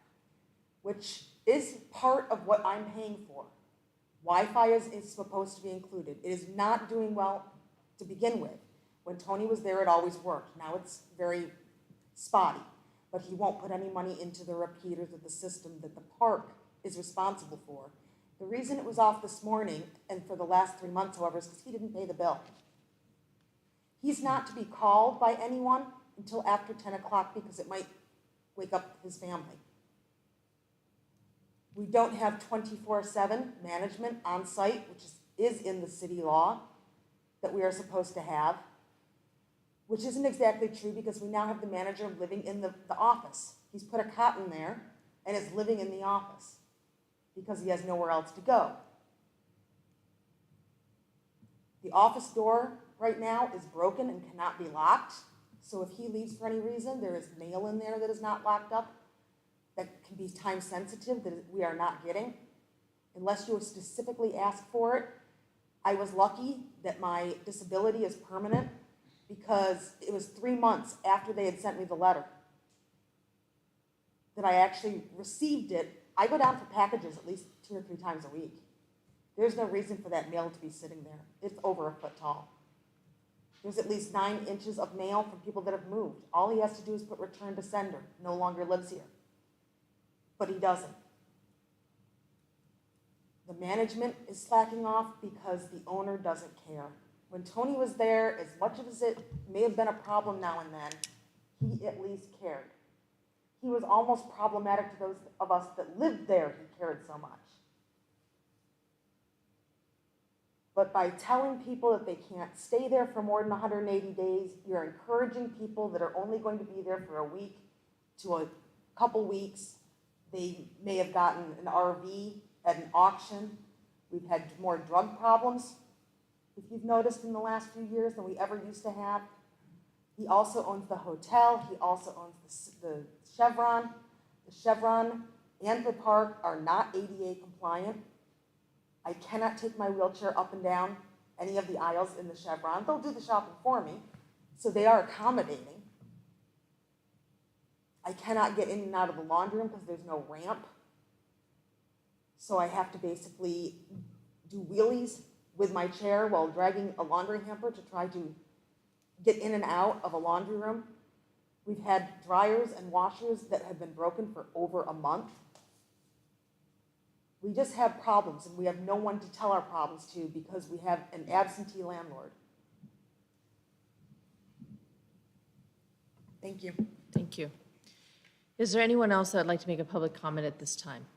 which is part of what I'm paying for. Wi-Fi is supposed to be included. It is not doing well to begin with. When Tony was there, it always worked. Now it's very spotty, but he won't put any money into the repeaters of the system that the park is responsible for. The reason it was off this morning and for the last 3 months, however, is because he didn't pay the bill. He's not to be called by anyone until after 10 o'clock because it might wake up his family. We don't have 24/7 management on site, which is in the city law that we are supposed to have, which isn't exactly true because we now have the manager living in the office. He's put a cot in there and is living in the office because he has nowhere else to go. The office door right now is broken and cannot be locked. So if he leaves for any reason, there is mail in there that is not locked up that can be time sensitive that we are not getting. Unless you specifically ask for it. I was lucky that my disability is permanent because it was 3 months after they had sent me the letter that I actually received it. I go down for packages at least 2 or 3 times a week. There's no reason for that mail to be sitting there. It's over 1 foot tall. There's at least 9 inches of mail from people that have moved. All he has to do is put return to sender. No longer lives here. But he doesn't. The management is slacking off because the owner doesn't care. When Tony was there, as much as it may have been a problem now and then, he at least cared. He was almost problematic to those of us that lived there, he cared so much. But by telling people that they can't stay there for more than 180 days, you're encouraging people that are only going to be there for a week to a couple weeks. They may have gotten an RV at an auction. We've had more drug problems, if you've noticed, in the last few years than we ever used to have. He also owns the hotel. He also owns the Chevron. The Chevron and the park are not ADA compliant. I cannot take my wheelchair up and down any of the aisles in the Chevron. They'll do the shopping for me, so they are accommodating. I cannot get in and out of the laundry room because there's no ramp. So I have to basically do wheelies with my chair while dragging a laundry hamper to try to get in and out of a laundry room. We've had dryers and washers that have been broken for over a month. We just have problems, and we have no one to tell our problems to because we have an absentee landlord. Thank you. Thank you. Is there anyone else that would like to make a public comment at this time?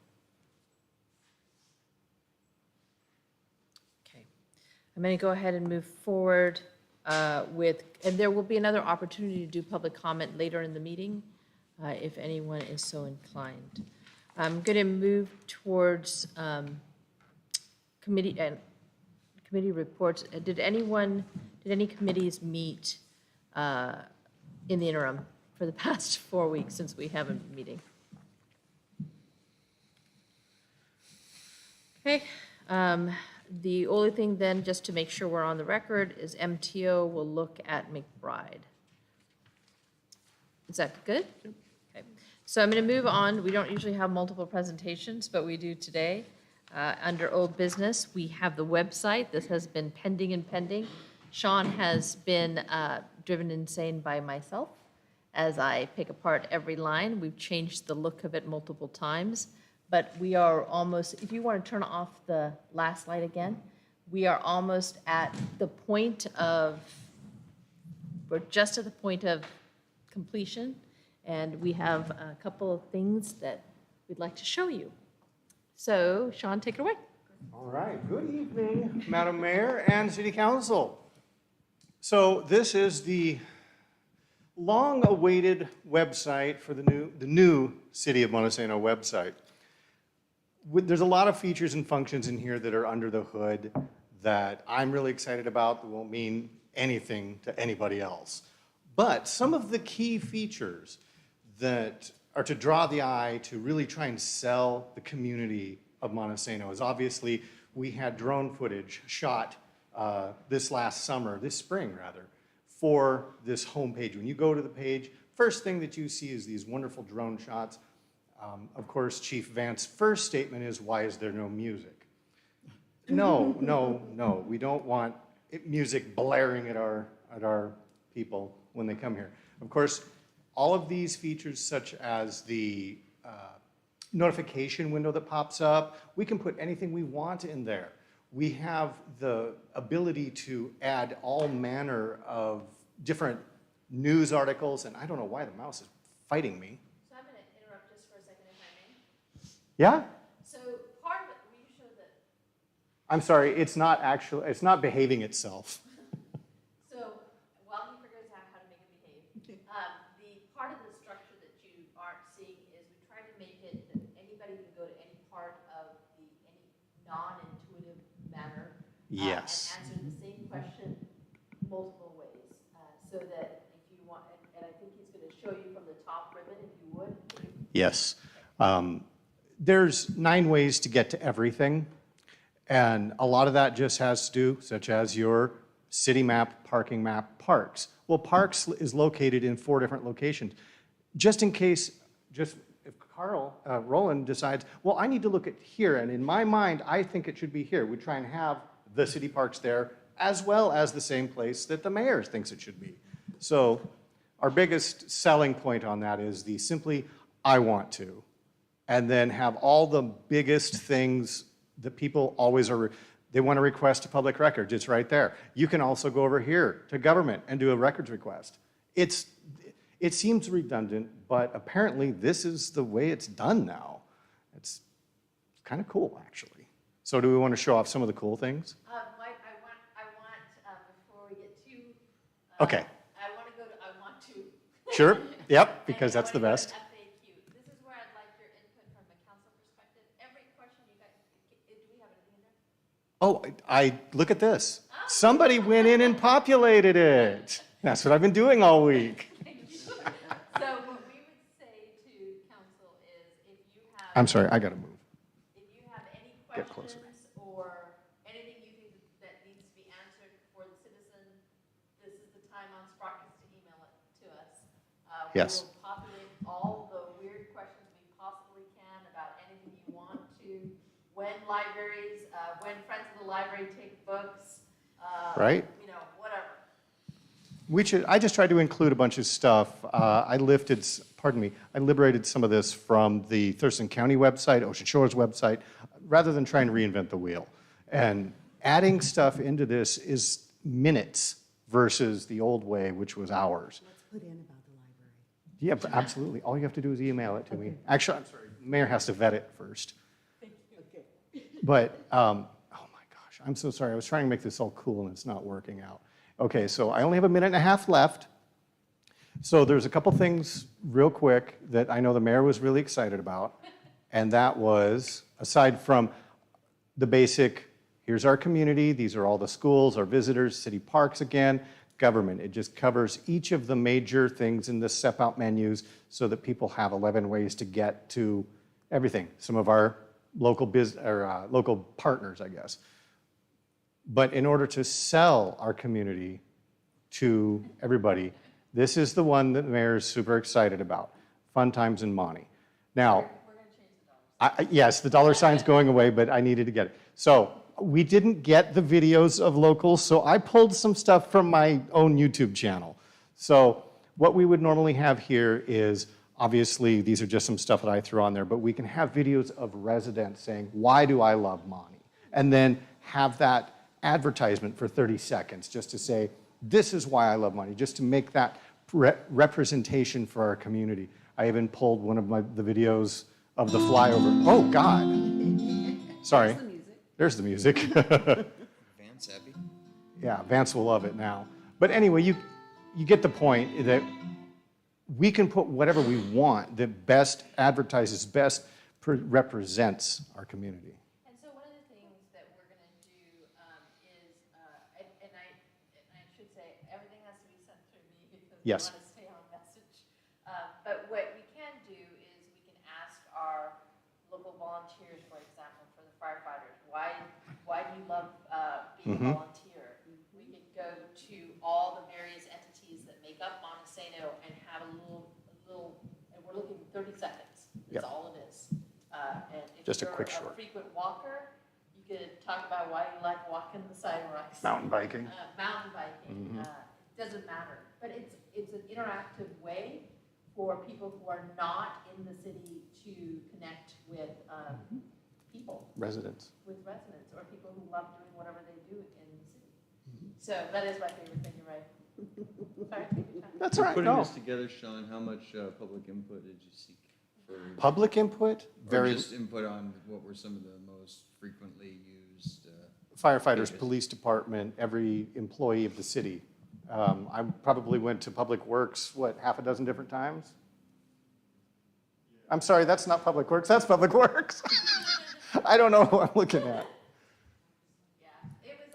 Okay. I'm going to go ahead and move forward and there will be another opportunity to do public comment later in the meeting if anyone is so inclined. I'm going to move towards committee reports. Did any committees meet in the interim for the past 4 weeks since we haven't been meeting? Okay. The only thing then, just to make sure we're on the record, is MTO will look at McBride. Is that good? Okay. So I'm going to move on. We don't usually have multiple presentations, but we do today. Under old business, we have the website. This has been pending and pending. Sean has been driven insane by myself as I pick apart every line. We've changed the look of it multiple times, but we are almost, if you want to turn off the last slide again, we are almost at the point of, we're just at the point of completion, and we have a couple of things that we'd like to show you. So, Sean, take it away. All right. Good evening, Madam Mayor and City Council. So this is the long-awaited website for the new City of Montesano website. There's a lot of features and functions in here that are under the hood that I'm really excited about that won't mean anything to anybody else. But some of the key features that are to draw the eye to really try and sell the community of Montesano is obviously we had drone footage shot this spring rather, for this homepage. When you go to the page, first thing that you see is these wonderful drone shots. Of course, Chief Vance's first statement is, why is there no music? No, no, no, we don't want music blaring at our people when they come here. Of course, all of these features, such as the notification window that pops up, we can put anything we want in there. We have the ability to add all manner of different news articles, and I don't know why the mouse is fighting me. So I'm going to interrupt just for a second, if I may. Yeah? So part of it, will you show that? I'm sorry, it's not behaving itself. So while he figures out how to make it behave, the part of the structure that you aren't seeing is we try to make it that anybody can go to any part of any non-intuitive manner. Yes. And answer the same question multiple ways, so that if you want, and I think he's going to show you from the top ribbon, if you would. Yes. There's 9 ways to get to everything, and a lot of that just has to do, such as your city map, parking map, parks. Well, parks is located in 4 different locations. Just in case, if Roland decides, well, I need to look at here, and in my mind, I think it should be here. We try and have the city parks there, as well as the same place that the mayor thinks it should be. So our biggest selling point on that is the simply, I want to, and then have all the biggest things that people always are, they want to request a public record, it's right there. You can also go over here to government and do a records request. It seems redundant, but apparently this is the way it's done now. It's kind of cool, actually. So do we want to show off some of the cool things? I want before we get too. Okay. I want to go to, I want to. Sure, yep, because that's the best. FAQ. This is where I'd like your input from a council perspective. Every question you guys, do we have anything in there? Oh, I look at this. Somebody went in and populated it. That's what I've been doing all week. So what we would say to council is if you have. I'm sorry, I gotta move. If you have any Get closer. questions or anything you think that needs to be answered for the citizen, this is the time on Sprockets to email it to us. Yes. We will populate all the weird questions we possibly can about anything you want to, when libraries, when Friends of the Library take books. Right. You know, whatever. I just tried to include a bunch of stuff. I liberated some of this from the Thurston County website, Ocean Shores website, rather than trying to reinvent the wheel. And adding stuff into this is minutes versus the old way, which was hours. Let's put in about the library. Yeah, absolutely. All you have to do is email it to me. Actually, I'm sorry, the mayor has to vet it first. Okay. But, oh my gosh, I'm so sorry. I was trying to make this all cool and it's not working out. Okay, so I only have a minute and a half left. So there's a couple things real quick that I know the mayor was really excited about. And that was, aside from the basic, here's our community, these are all the schools, our visitors, city parks again, government. It just covers each of the major things in the step out menus so that people have 11 ways to get to everything. Some of our local local partners, I guess. But in order to sell our community to everybody, this is the one that the mayor is super excited about, Fun Times in Monty. Now, We're going to change the dollars. yes, the dollar sign's going away, but I needed to get it. So we didn't get the videos of locals, so I pulled some stuff from my own YouTube channel. So what we would normally have here is, obviously, these are just some stuff that I threw on there, but we can have videos of residents saying, why do I love Monty? And then have that advertisement for 30 seconds just to say, this is why I love Monty, just to make that representation for our community. I even pulled one of the videos of the flyover. Oh, God. Sorry. There's the music. Vance Abbey? Yeah, Vance will love it now. But anyway, you get the point that we can put whatever we want that best advertises, best represents our community. And so one of the things that we're going to do is Yes. want to stay on message. But what we can do is we can ask our local volunteers, for example, for the firefighters, why do you love being a volunteer? We could go to all the various entities that make up Montesano and have a little, and we're looking 30 seconds. That's Yep. all it is. And if Just a you're quick short. frequent walker, you could talk about why you like walking the sidewalks. Mountain biking. Mountain biking. Doesn't matter. But it's an interactive way for people who are not in the city to connect with people, Residents. with residents, or people who love doing whatever they do in the city. So that is my favorite thing, you're right. Sorry, take your time. That's all right, Putting no. this together, Sean, how much public input did you seek? For Public input, or very, just input on what were some of the most frequently used? firefighters, pages? police department, every employee of the city. I probably went to Public Works, what, half a dozen different times? I'm sorry, that's not Public Works, that's Public Works. I don't know who I'm looking at. Yeah, it was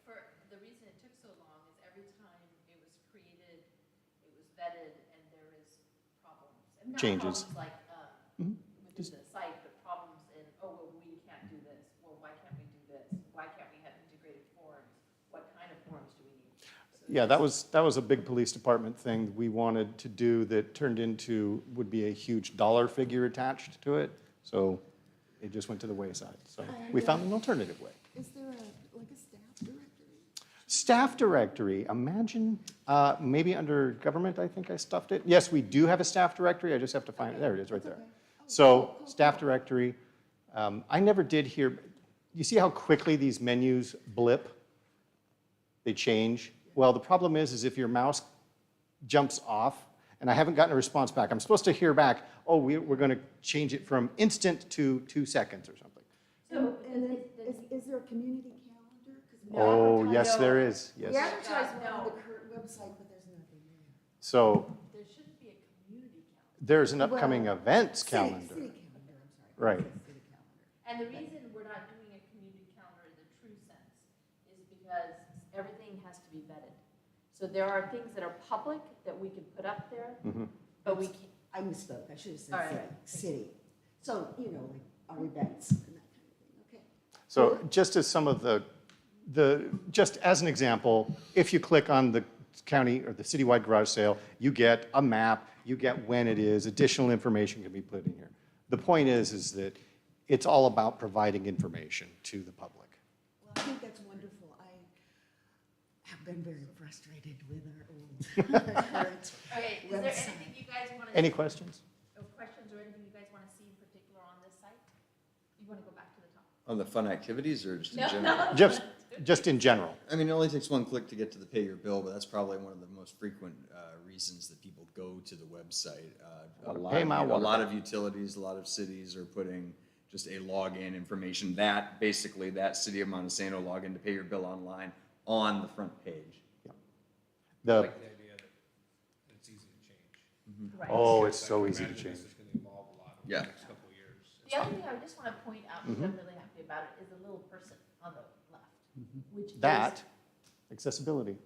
for the reason it took so long is every time it was created, it was vetted, and there was problems. And not Changes. Problems like with the site, but problems in, oh, well, we can't do this. Well, why can't we do this? Why can't we have integrated forms? What kind of forms do we need? So Yeah, that was a big police department thing we wanted to do that turned into, would be a huge dollar figure attached to it. So it just went to the wayside. So we found an alternative way. Is there like a staff directory? Staff directory, imagine, maybe under government, I think I stuffed it. Yes, we do have a staff directory, I just have to find it, there it is, right there. So, staff directory, I never did hear, you see how quickly these menus blip? They change? Well, the problem is if your mouse jumps off, and I haven't gotten a response back, I'm supposed to hear back, oh, we're gonna change it from instant to 2 seconds or something. So, And then, is there a community calendar? 'Cause we Oh, advertise- yes, there is, We yes. advertise one on the No. current website, but there's nothing there. So, there shouldn't be a community calendar. there's an upcoming Well, events City calendar. calendar, I'm sorry. Right. City calendar. And the reason we're not doing a community calendar in the true sense is because everything has to be vetted. So there are things that are public that we can put up there, but we can't. I misspoke, I should have All said right. city. So, you know, like our events and that kind of thing, okay. So just as some of just as an example, if you click on the county or the citywide garage sale, you get a map, you get when it is, additional information can be put in here. The point is that it's all about providing information to the public. Well, I think that's wonderful. I have been very frustrated with our old current Okay, is there website. anything you guys want to? Any questions? Questions or anything you guys want to see in particular on this site? You want to go back to the top? On the fun activities or just in No, general? no. Just in general. I mean, it only takes one click to get to the pay your bill, but that's probably one of the most frequent reasons that people go to the website. Pay my A water lot bill. of utilities, a lot of cities are putting just a login information, that basically that City of Montesano login to pay your bill online on the front page. The, like the idea that it's easy to change. Right. oh, it's so I easy to imagine change. This is gonna evolve a lot over Yeah. the next couple of years. The other thing I just want to point out, because I'm really happy about it, is the little person on the left, which is. That, accessibility,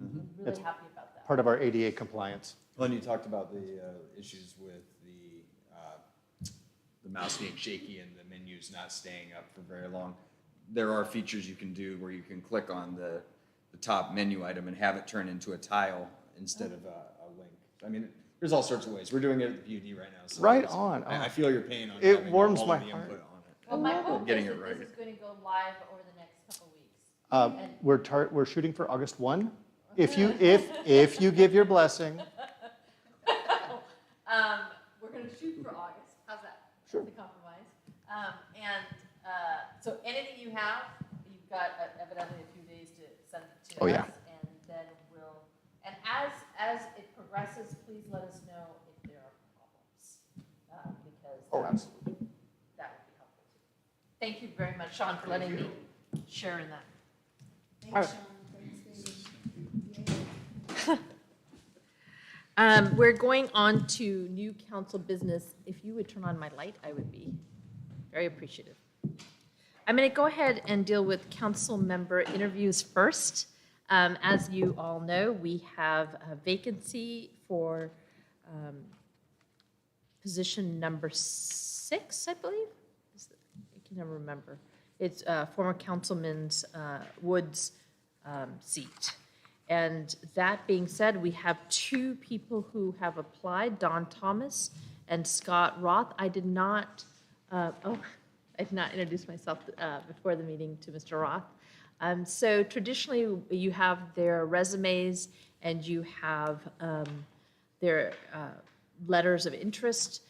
I'm really It's happy about that. part of our ADA compliance. Well, and you talked about the issues with the mouse being shaky and the menus not staying up for very long. There are features you can do where you can click on the top menu item and have it turn into a tile instead of a link. I mean, there's all sorts of ways. We're doing it at the PUD right now. So Right it's- on. I feel your pain on It having warms all my of the heart. input on it. Well, my hope is Getting that it right. this is going to go live over the next couple weeks. We're shooting for August 1. If you give your blessing. We're going to shoot for August. How's that? Sure. The compromise. So anything you have, you've got evidently a few days to send it to Oh, us. yeah. And then and as it progresses, please let us know if there are problems. Because Oh, absolutely. that would be helpful too. Thank you very much, Sean, for letting me share in that. Thanks, Sean, thanks, David. Yay. We're going on to new council business. If you would turn on my light, I would be very appreciative. I'm going to go ahead and deal with council member interviews first. As you all know, we have a vacancy for position number 6, I believe. I can never remember. It's former Councilman's Woods seat. And that being said, we have 2 people who have applied, Don Thomas and Scott Roth. I did not introduce myself before the meeting to Mr. Roth. So traditionally, you have their resumes and you have their letters of interest.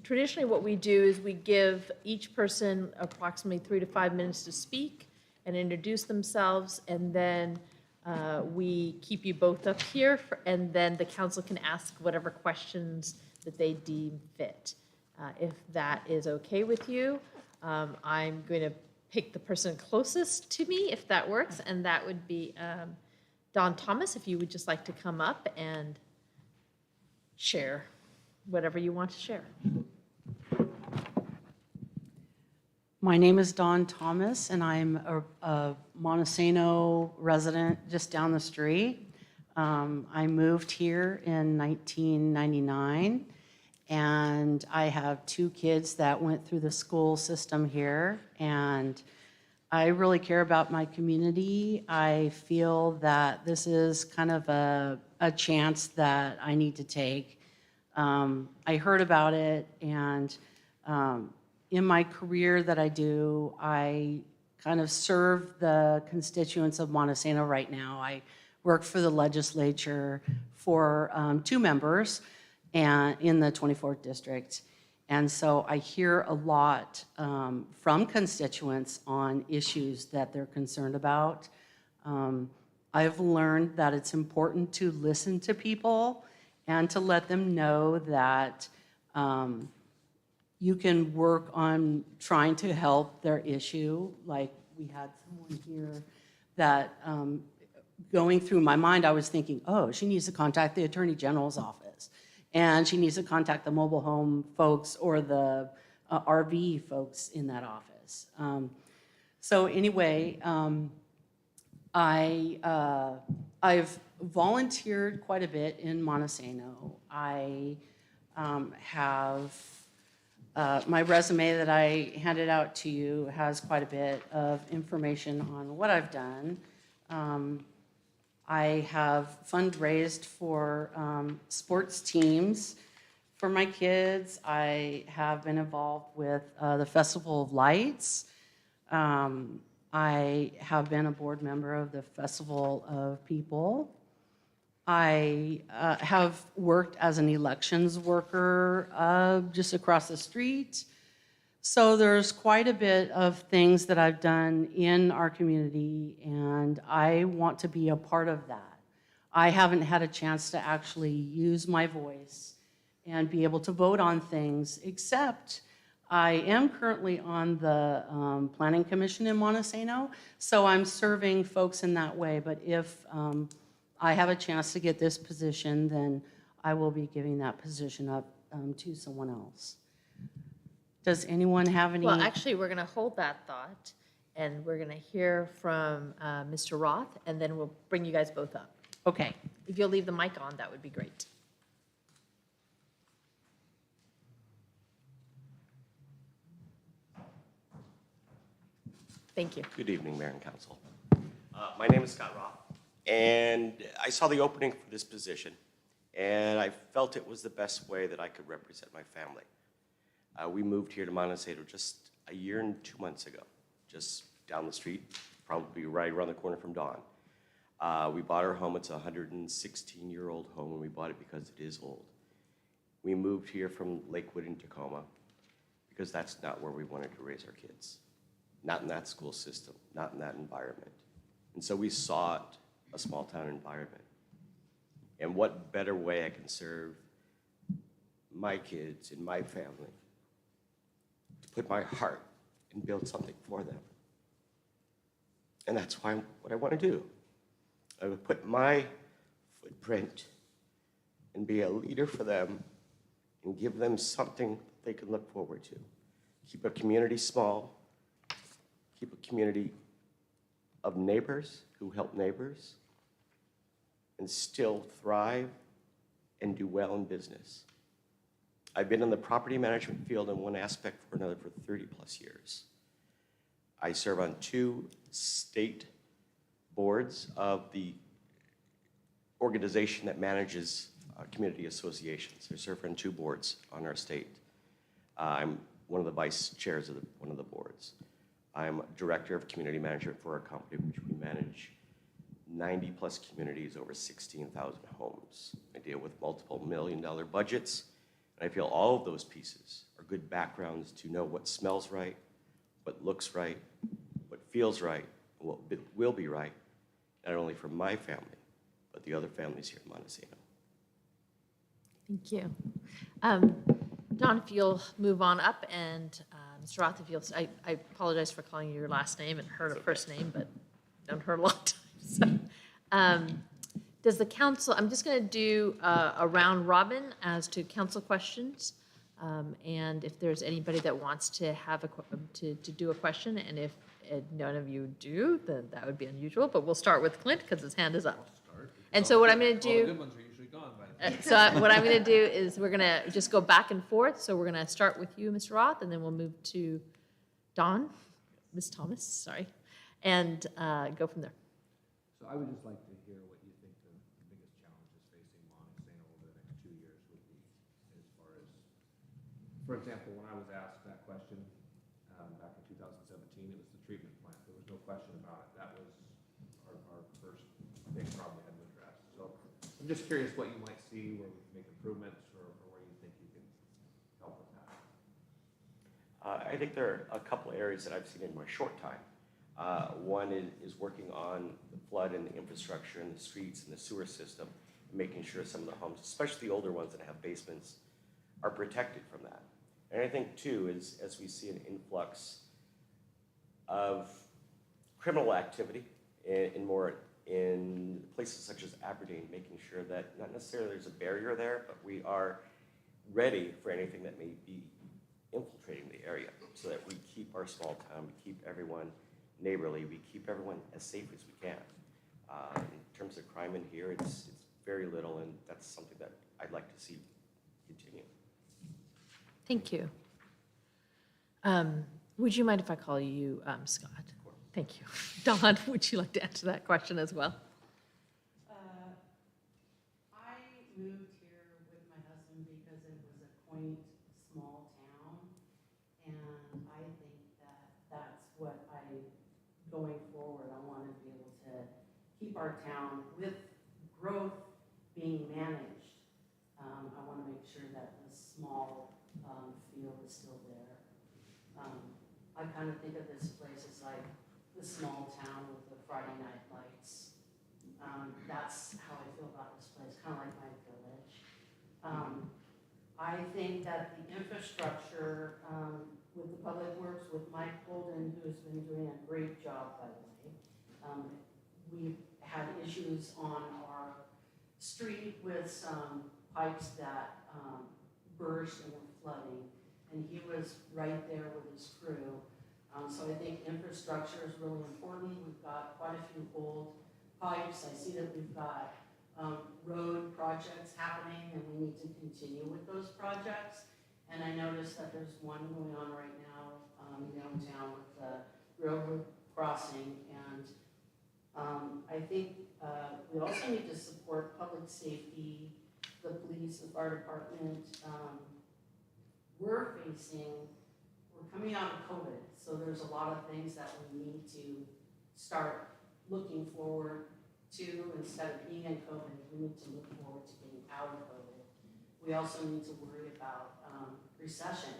Traditionally, what we do is we give each person approximately 3 to 5 minutes to speak and introduce themselves, and then we keep you both up here, and then the council can ask whatever questions that they deem fit. If that is okay with you, I'm going to pick the person closest to me, if that works, and that would be Don Thomas, if you would just like to come up and share whatever you want to share. My name is Dawn Thomas, and I'm a Montesano resident just down the street. I moved here in 1999, and I have 2 kids that went through the school system here, and I really care about my community. I feel that this is kind of a chance that I need to take. I heard about it, and in my career that I do, I kind of serve the constituents of Montesano right now. I work for the legislature for 2 members and in the 24th district. And so I hear a lot from constituents on issues that they're concerned about. I've learned that it's important to listen to people and to let them know that you can work on trying to help their issue. Like we had someone here that going through my mind, I was thinking, oh, she needs to contact the Attorney General's office, and she needs to contact the mobile home folks or the RV folks in that office. So anyway, I've volunteered quite a bit in Montesano. I have my resume that I handed out to you has quite a bit of information on what I've done. I have fundraised for sports teams for my kids. I have been involved with the Festival of Lights. I have been a board member of the Festival of People. I have worked as an elections worker just across the street. So there's quite a bit of things that I've done in our community, and I want to be a part of that. I haven't had a chance to actually use my voice and be able to vote on things, except I am currently on the Planning Commission in Montesano, so I'm serving folks in that way. But if I have a chance to get this position, then I will be giving that position up to someone else. Does anyone have any? Well, actually, we're going to hold that thought, and we're going to hear from Mr. Roth, and then we'll bring you guys both up. Okay. If you'll leave the mic on, that would be great. Thank you. Good evening, Mayor and Council. My name is Scott Roth, and I saw the opening for this position, and I felt it was the best way that I could represent my family. We moved here to Montesano just a year and 2 months ago, just down the street, probably right around the corner from Dawn. We bought our home. It's a 116-year-old home, and we bought it because it is old. We moved here from Lakewood in Tacoma because that's not where we wanted to raise our kids. Not in that school system, not in that environment. And so we sought a small town environment. And what better way I can serve my kids and my family to put my heart and build something for them. And that's what I want to do. I would put my footprint and be a leader for them and give them something they can look forward to. Keep a community small, keep a community of neighbors who help neighbors and still thrive and do well in business. I've been in the property management field in one aspect or another for 30+ years. I serve on 2 state boards of the organization that manages community associations. I serve on 2 boards on our state. I'm one of the vice chairs of one of the boards. I'm director of community management for our company, which we manage 90+ communities, over 16,000 homes. I deal with multiple million-dollar budgets, and I feel all of those pieces are good backgrounds to know what smells right, what looks right, what feels right, and what will be right, not only for my family, but the other families here in Montesano. Thank you. Don, if you'll move on up, and Mr. Roth, if you'll, I apologize for calling you your last name and heard a first name, but known her a long time. So, does the council, I'm just going to do a round robin as to council questions. And if there's anybody that wants to have to do a question, and if none of you do, then that would be unusual, but we'll start with Clint because his hand is up. And so what I'm going to do. All the good ones are usually gone by then. So what I'm going to do is we're going to just go back and forth. So we're going to start with you, Mr. Roth, and then we'll move to Dawn, Ms. Thomas, sorry, and go from there. So I would just like to hear what you think the biggest challenges facing Montesano over the next 2 years would be, as far as, for example, when I was asked that question back in 2017, it was the treatment plant. There was no question about it. That was our first big problem we had to address. So I'm just curious what you might see where we can make improvements, or where you think you can help with that. I think there are a couple areas that I've seen in my short time. One is working on the flood and the infrastructure and the streets and the sewer system, and making sure some of the homes, especially the older ones that have basements, are protected from that. And I think, too, is as we see an influx of criminal activity in places such as Aberdeen, making sure that not necessarily there's a barrier there, but we are ready for anything that may be infiltrating the area, so that we keep our small town, we keep everyone neighborly, we keep everyone as safe as we can. In terms of crime in here, it's very little, and that's something that I'd like to see continue. Thank you. Would you mind if I call you Scott? Of course. Thank you. Dawn, would you like to answer that question as well? I moved here with my husband because it was a quaint, small town, and I think that that's what going forward, I want to be able to keep our town with growth being managed. I want to make sure that the small feel is still there. I kind of think of this place as like the small town with the Friday night lights. That's how I feel about this place, kind of like my village. I think that the infrastructure with the Public Works, with Mike Holden, who's been doing a great job, by the way. We've had issues on our street with some pipes that burst and were flooding, and he was right there with his crew. So I think infrastructure is really important. We've got quite a few old pipes. I see that we've got road projects happening, and we need to continue with those projects. And I noticed that there's one going on right now downtown with the railroad crossing. And I think we also need to support public safety, the police, the fire department. We're coming out of COVID, so there's a lot of things that we need to start looking forward to. Instead of being in COVID, we need to look forward to getting out of COVID. We also need to worry about recession.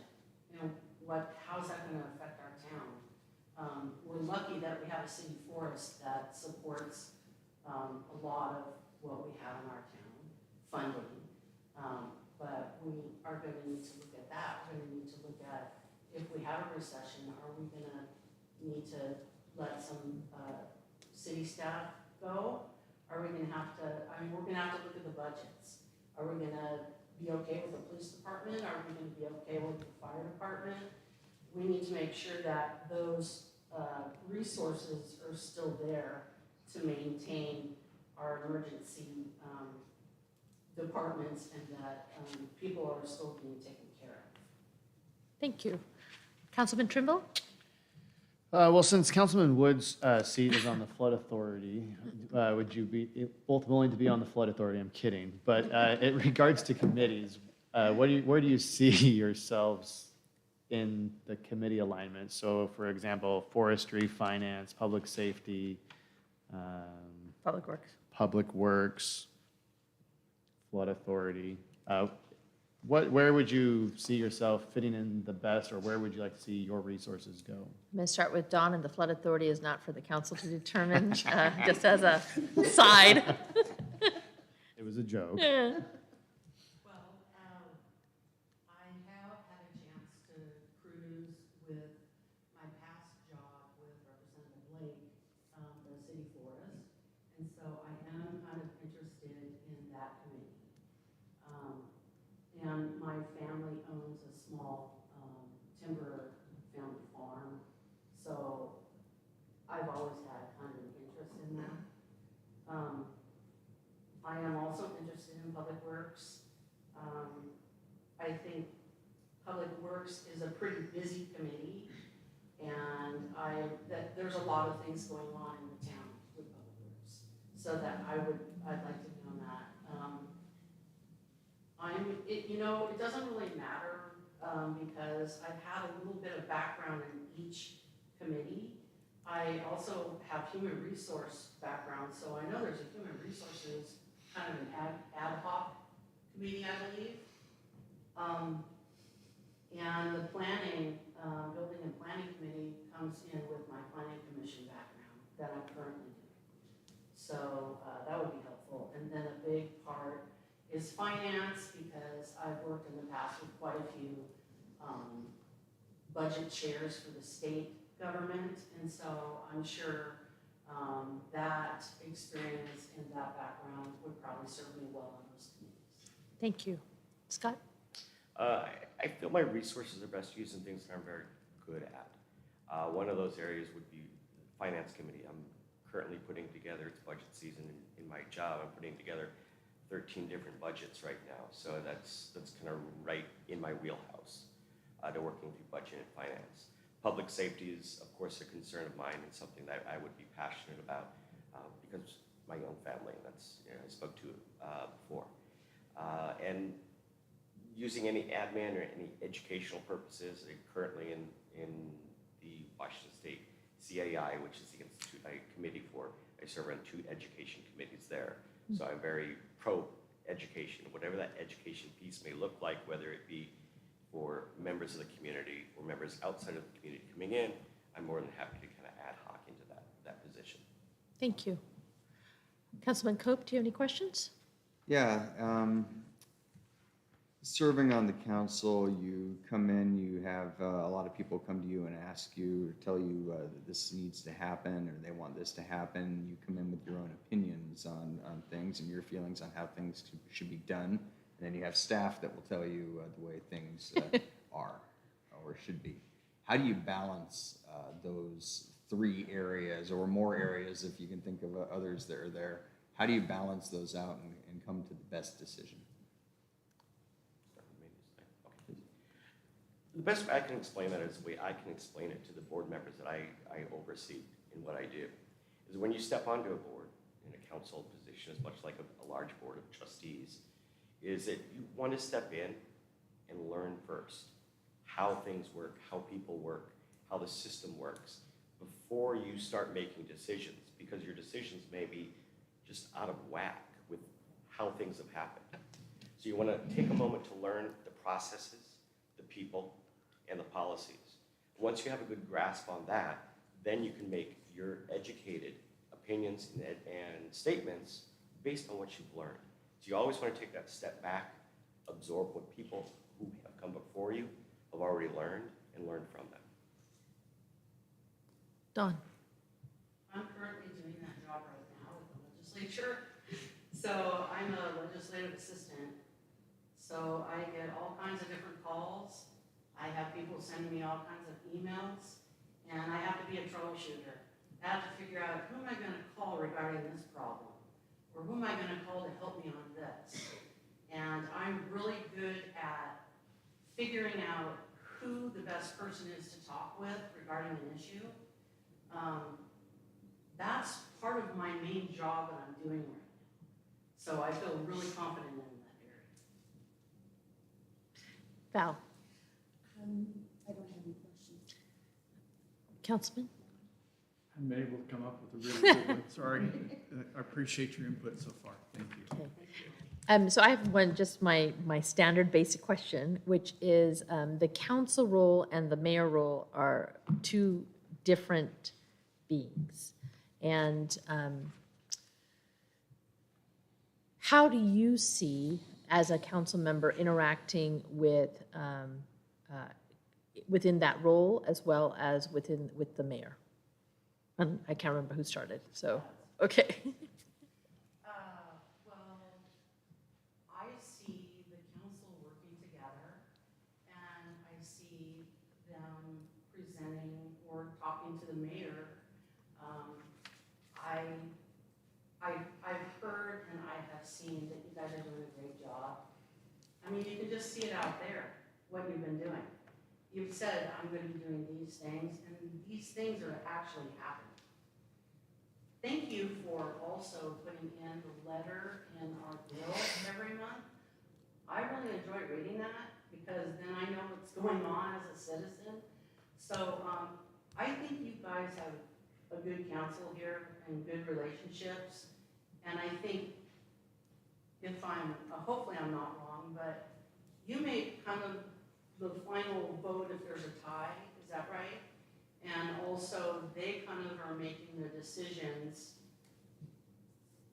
How's that going to affect our town? We're lucky that we have a city forest that supports a lot of what we have in our town, funding. But we are going to need to look at that. We're going to need to look at, if we have a recession, are we going to need to let some city staff go? Are we going to have to, we're going to have to look at the budgets. Are we going to be okay with the police department? Are we going to be okay with the fire department? We need to make sure that those resources are still there to maintain our emergency departments and that people are still being taken care of. Thank you. Councilman Trimble? Well, since Councilman Wood's seat is on the Flood Authority, would you be both willing to be on the Flood Authority? I'm kidding. But in regards to committees, where do you see yourselves in the committee alignment? So, for example, forestry, finance, public safety, Public Works, Flood Authority. Where would you see yourself fitting in the best, or where would you like to see your resources go? I'm going to start with Dawn, and the Flood Authority is not for the council to determine, just as a side. It was a joke. Yeah. Well, I have had a chance to cruise with my past job with Representative Blake, the city forest, and so I am kind of interested in that committee. And my family owns a small timber family farm, so I've always had kind of an interest in that. I am also interested in Public Works. I think Public Works is a pretty busy committee, and there's a lot of things going on in the town with Public Works, so that I'd like to be on that. It doesn't really matter because I've had a little bit of background in each committee. I also have human resource background, so I know there's a human resources kind of an ad hoc committee, I believe. And the planning, building and planning committee comes in with my planning commission background that I'm currently doing. So that would be helpful. And then a big part is finance, because I've worked in the past with quite a few budget chairs for the state government, and so I'm sure that experience and that background would probably serve me well on those committees. Thank you. Scott? I feel my resources are best used in things that I'm very good at. One of those areas would be the finance committee. I'm currently putting together, it's budget season in my job, I'm putting together 13 different budgets right now, so that's kind of right in my wheelhouse, to working through budget and finance. Public safety is, of course, a concern of mine and something that I would be passionate about because my own family, that's, I spoke to before. And using any admin or any educational purposes, currently in the Washington State CAI, which is the institute I committee for, I serve on 2 education committees there. So I'm very pro-education, whatever that education piece may look like, whether it be for members of the community or members outside of the community coming in, I'm more than happy to kind of ad hoc into that position. Thank you. Councilman Cope, do you have any questions? Yeah. Serving on the council, you come in, you have a lot of people come to you and ask you, or tell you that this needs to happen, or they want this to happen. You come in with your own opinions on things and your feelings on how things should be done. And then you have staff that will tell you the way things are or should be. How do you balance those 3 areas or more areas, if you can think of others that are there? How do you balance those out and come to the best decision? The best way I can explain that is the way I can explain it to the board members that I oversee in what I do, is when you step onto a board in a council position, as much like a large board of trustees, is that you want to step in and learn first how things work, how people work, how the system works, before you start making decisions, because your decisions may be just out of whack with how things have happened. So you want to take a moment to learn the processes, the people, and the policies. Once you have a good grasp on that, then you can make your educated opinions and statements based on what you've learned. So you always want to take that step back, absorb what people who have come before you have already learned, and learn from them. Dawn? I'm currently doing that job right now with the legislature. So I'm a legislative assistant. So I get all kinds of different calls. I have people sending me all kinds of emails, and I have to be a troubleshooter. I have to figure out who am I going to call regarding this problem, or who am I going to call to help me on this. And I'm really good at figuring out who the best person is to talk with regarding an issue. That's part of my main job that I'm doing right now. So I feel really confident in that area. Val, I don't have any questions. Councilman? I'm able to come up with a really good one, sorry. I appreciate your input so far, thank you. So I have one, just my standard basic question, which is the council role and the mayor role are two different beings. And how do you see, as a council member, interacting with, within that role as well as with the mayor? I can't remember who started, so, okay. Well, I see the council working together, and I see them presenting or talking to the mayor. I've heard and I have seen that you guys are doing a great job. I mean, you can just see it out there, what you've been doing. You've said, I'm going to be doing these things, and these things are actually happening. Thank you for also putting in the letter in our bill every month. I really enjoy reading that because then I know what's going on as a citizen. So I think you guys have a good council here and good relationships. And I think if hopefully I'm not wrong, but you make kind of the final vote if there's a tie, is that right? And also, they kind of are making the decisions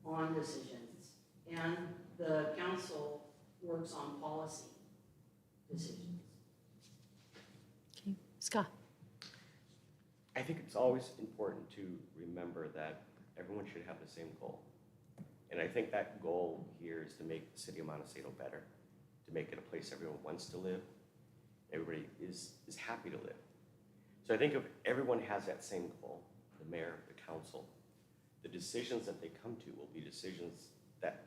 on decisions. And the council works on policy decisions. Okay, Scott? I think it's always important to remember that everyone should have the same goal. And I think that goal here is to make the city of Montesano better, to make it a place everyone wants to live, everybody is happy to live. So I think if everyone has that same goal, the mayor, the council, the decisions that they come to will be decisions that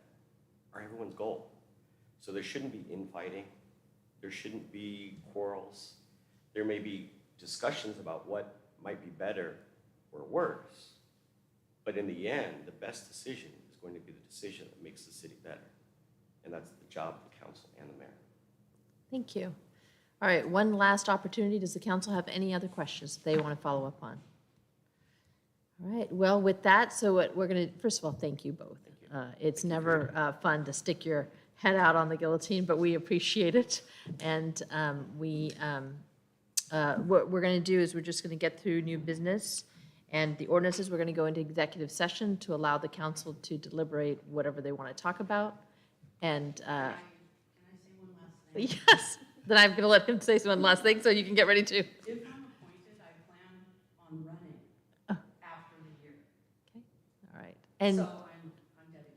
are everyone's goal. So there shouldn't be infighting, there shouldn't be quarrels, there may be discussions about what might be better or worse, but in the end, the best decision is going to be the decision that makes the city better. And that's the job of the council and the mayor. Thank you. All right, one last opportunity. Does the council have any other questions they want to follow up on? All right, well, with that, so we're going to, first of all, thank you both. It's never fun to stick your head out on the guillotine, but we appreciate it. And what we're going to do is we're just going to get through new business and the ordinances. We're going to go into executive session to allow the council to deliberate whatever they want to talk about. And Can I say one last thing? yes, then I'm going to let him say one last thing so you can get ready to. If I'm appointed, I plan on running after the year. Okay, all right. And So I'm dedicated.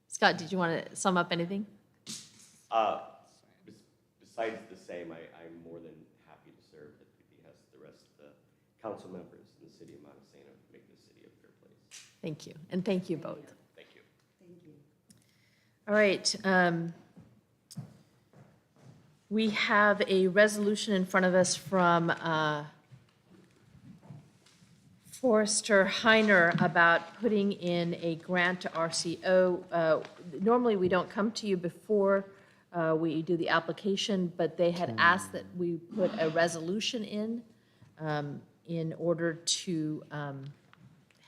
Scott, did you want to sum up anything? Besides the same, I'm more than happy to serve at the behest of the rest of the council members in the city of Montesano to make this city a fair place. Thank you, and thank you both. Thank you. Thank you. All right. We have a resolution in front of us from Forrester Heiner about putting in a grant to RCO. Normally, we don't come to you before we do the application, but they had asked that we put a resolution in order to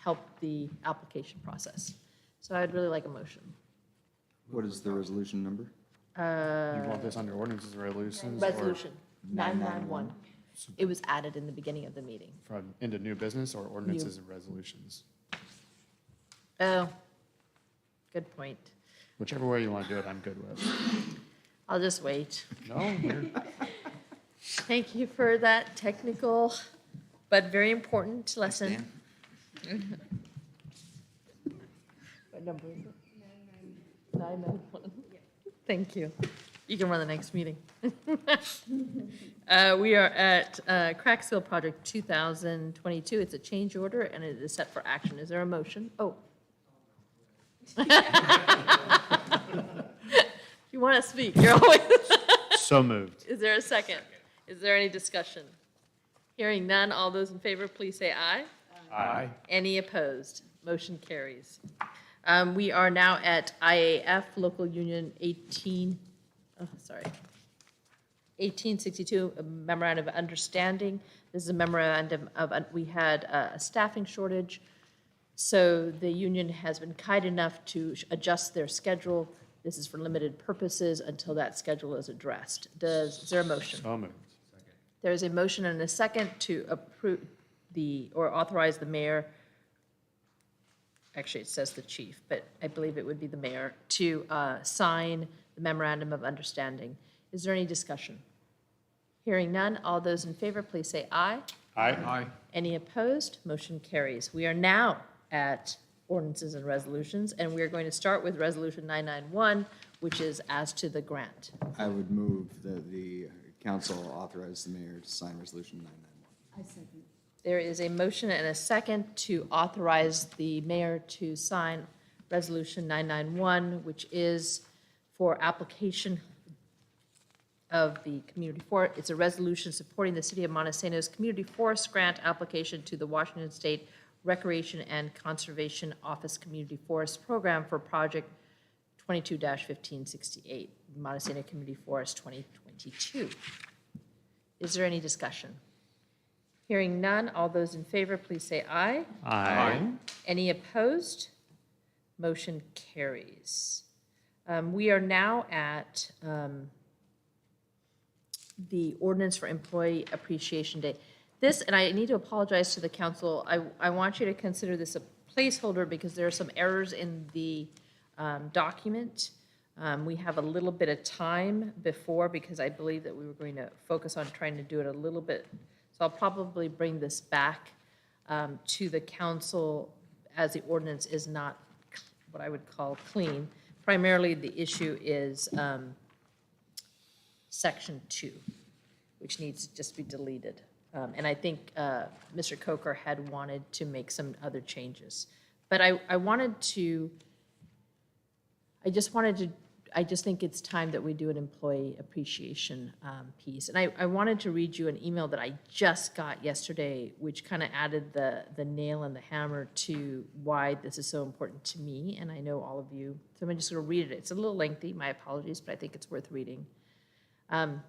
help the application process. So I'd really like a motion. What is the resolution number? You want this under ordinances or resolutions? or Resolution 991. It was added in the beginning of the meeting. From into new business or ordinances and resolutions? Oh, good point. Whichever way you want to do it, I'm good with. I'll just wait. No, we're- Thank you for that technical but very important lesson. What number is it? 991. Thank you. You can run the next meeting. We are at Cracksville Project 2022. It's a change order, and it is set for action. Is there a motion? Oh. You want to speak, you're always. So moved. Is there a second? Is there any discussion? Hearing none, all those in favor, please say aye. Aye. Any opposed? Motion carries. We are now at IAF Local Union 1862, a memorandum of understanding. This is a memorandum of, we had a staffing shortage, so the union has been kind enough to adjust their schedule. This is for limited purposes until that schedule is addressed. Is there a motion? So moved. There is a motion and a second to approve or authorize the mayor, actually it says the chief, but I believe it would be the mayor, to sign the memorandum of understanding. Is there any discussion? Hearing none, all those in favor, please say aye. Aye. Any opposed? Motion carries. We are now at ordinances and resolutions, and we are going to start with Resolution 991, which is as to the grant. I would move that the council authorize the mayor to sign Resolution 991. I second. There is a motion and a second to authorize the mayor to sign Resolution 991, which is for application of the community forest. It's a resolution supporting the City of Montesano's community forest grant application to the Washington State Recreation and Conservation Office Community Forest Program for Project 22-1568, Montesano Community Forest 2022. Is there any discussion? Hearing none, all those in favor, please say aye. Aye. Any opposed? Motion carries. We are now at the ordinance for Employee Appreciation Day. This, and I need to apologize to the council, I want you to consider this a placeholder because there are some errors in the document. We have a little bit of time before because I believe that we were going to focus on trying to do it a little bit. So I'll probably bring this back to the council as the ordinance is not what I would call clean. Primarily, the issue is Section 2, which needs to just be deleted. And I think Mr. Coker had wanted to make some other changes. But I just think it's time that we do an employee appreciation piece. And I wanted to read you an email that I just got yesterday, which kind of added the nail and the hammer to why this is so important to me, and I know all of you. So I'm just going to read it. It's a little lengthy, my apologies, but I think it's worth reading. I'm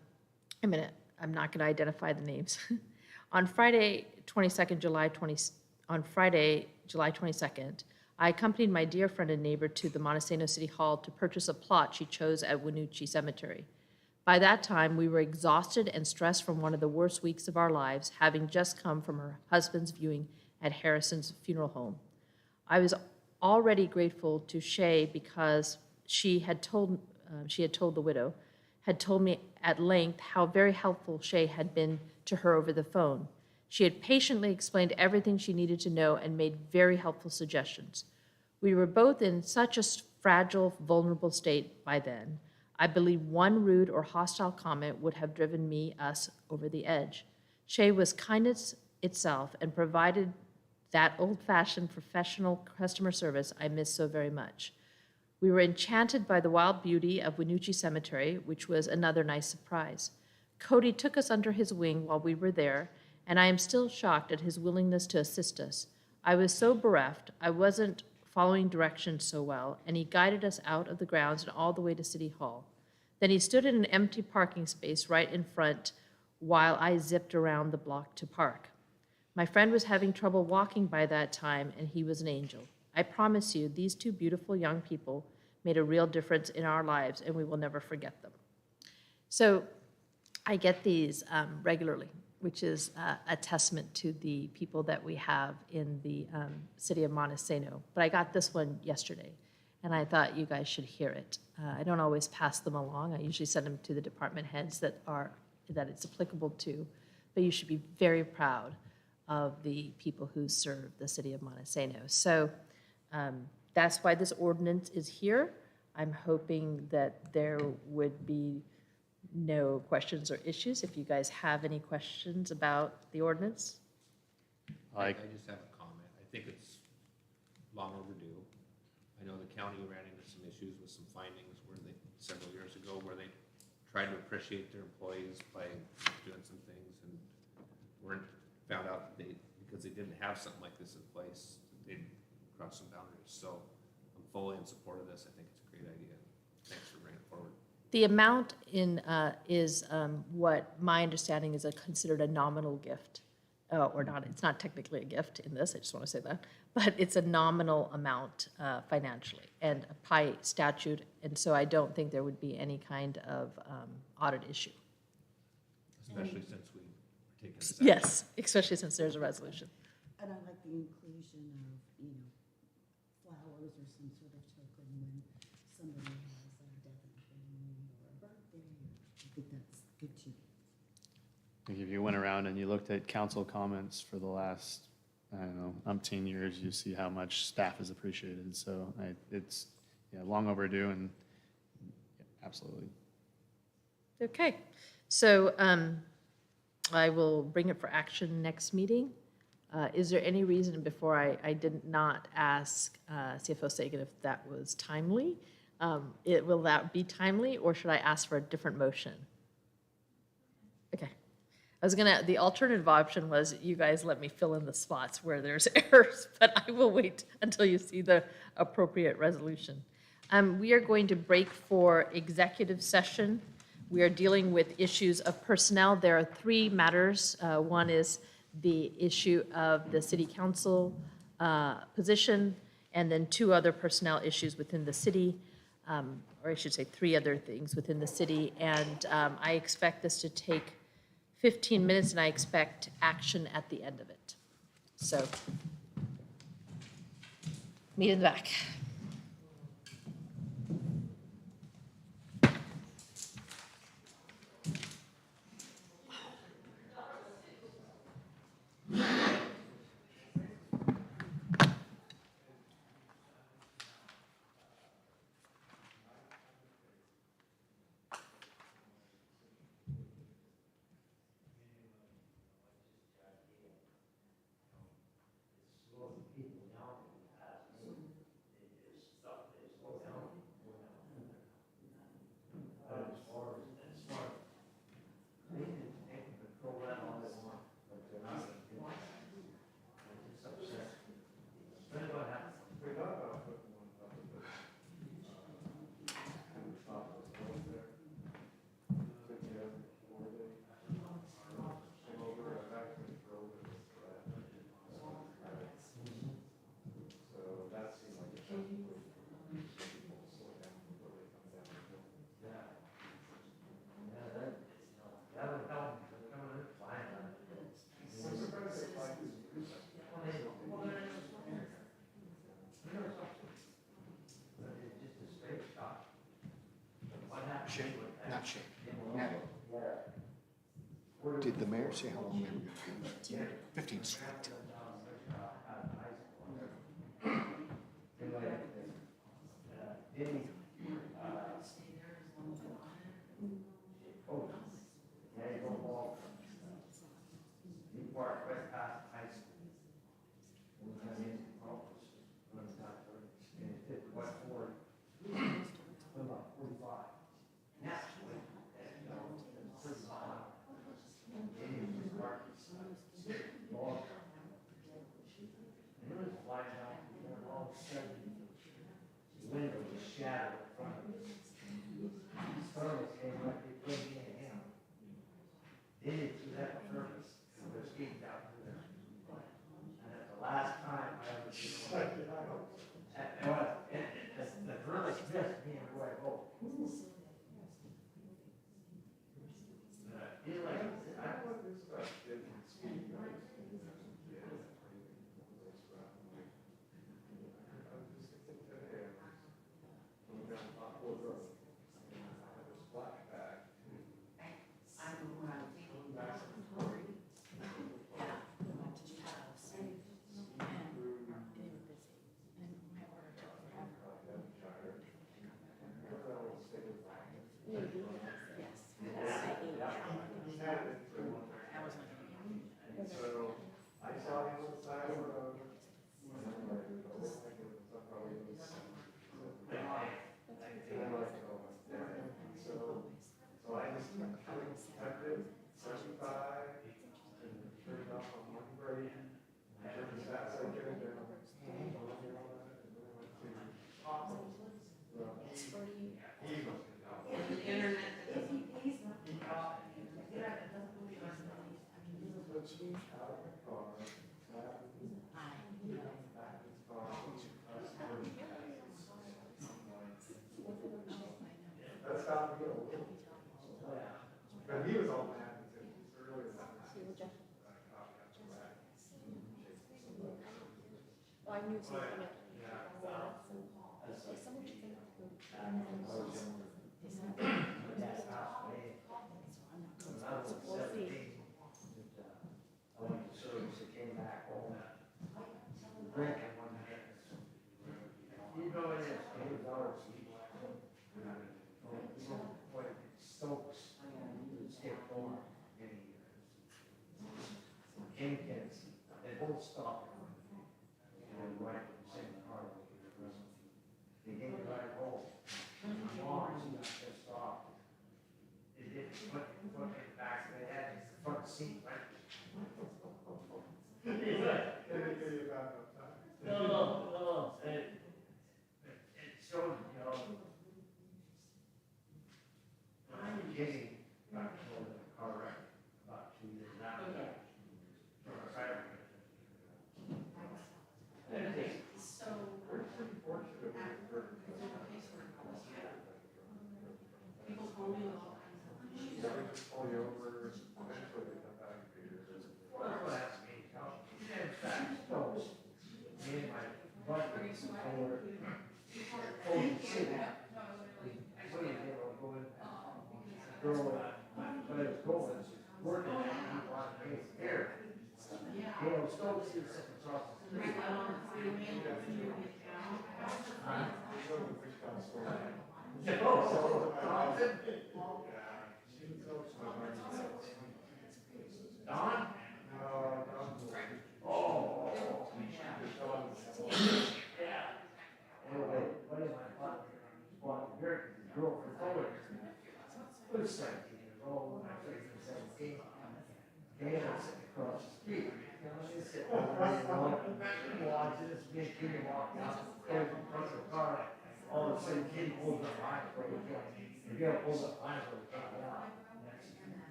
not going to identify the names. On Friday, July 22nd, I accompanied my dear friend and neighbor to the Montesano City Hall to purchase a plot she chose at Winoochee Cemetery. By that time, we were exhausted and stressed from one of the worst weeks of our lives, having just come from her husband's viewing at Harrison's funeral home. I was already grateful to Shay because she had told the widow, had told me at length how very helpful Shay had been to her over the phone. She had patiently explained everything she needed to know and made very helpful suggestions. We were both in such a fragile, vulnerable state by then. I believe one rude or hostile comment would have driven us over the edge. Shay was kindness itself and provided that old-fashioned professional customer service I miss so very much. We were enchanted by the wild beauty of Winoochee Cemetery, which was another nice surprise. Cody took us under his wing while we were there, and I am still shocked at his willingness to assist us. I was so bereft, I wasn't following directions so well, and he guided us out of the grounds and all the way to City Hall. Then he stood in an empty parking space right in front while I zipped around the block to park. My friend was having trouble walking by that time, and he was an angel. I promise you, these two beautiful young people made a real difference in our lives, and we will never forget them. So I get these regularly, which is a testament to the people that we have in the city of Montesano. But I got this one yesterday, and I thought you guys should hear it. I don't always pass them along. I usually send them to the department heads that it's applicable to. But you should be very proud of the people who serve the city of Montesano. So that's why this ordinance is here. I'm hoping that there would be no questions or issues. If you guys have any questions about the ordinance? Like, I just have a comment. I think it's long overdue. I know the county ran into some issues with some findings where they, several years ago, where they tried to appreciate their employees by doing some things and found out that they, because they didn't have something like this in place, they'd crossed some boundaries. So I'm fully in support of this. I think it's a great idea. Thanks for bringing it forward. The amount in, is what my understanding is considered a nominal gift. Or not, it's not technically a gift in this, I just want to say that, but it's a nominal amount financially and by statute, and so I don't think there would be any kind of audit issue. Especially since we taken this Yes, especially since there's a resolution. And I like the inclusion of, flowers or some sort of token when somebody has a death in the family or a birthday. I think that's good too. if you went around and you looked at council comments for the last, I don't know, umpteen years, you see how much staff is appreciated. So it's, long overdue and absolutely. Okay, so I will bring it for action next meeting. Is there any reason before I did not ask CFO Sagan if that was timely? Will that be timely, or should I ask for a different motion? Okay. The alternative option was you guys let me fill in the spots where there's errors, but I will wait until you see the appropriate resolution. We are going to break for executive session. We are dealing with issues of personnel. There are 3 matters. One is the issue of the city council position, and then 2 other personnel issues within the city, or I should say 3 other things within the city. And I expect this to take 15 minutes, and I expect action at the end of it. So, meet in the back. Not shake. Did the mayor say how long they were going to be? 15 straight.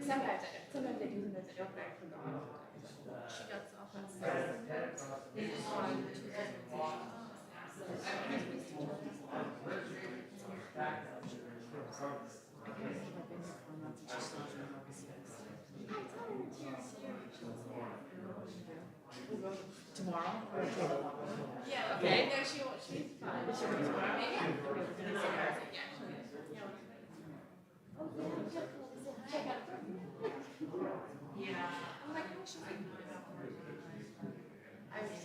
Sometimes I do, sometimes I do, sometimes I don't, but I forgot. She gets off at 6. Tomorrow? Yeah, okay. No, she won't, she's fine. She won't tomorrow, maybe? Yeah. Yeah. I'm like, oh, she's like, I was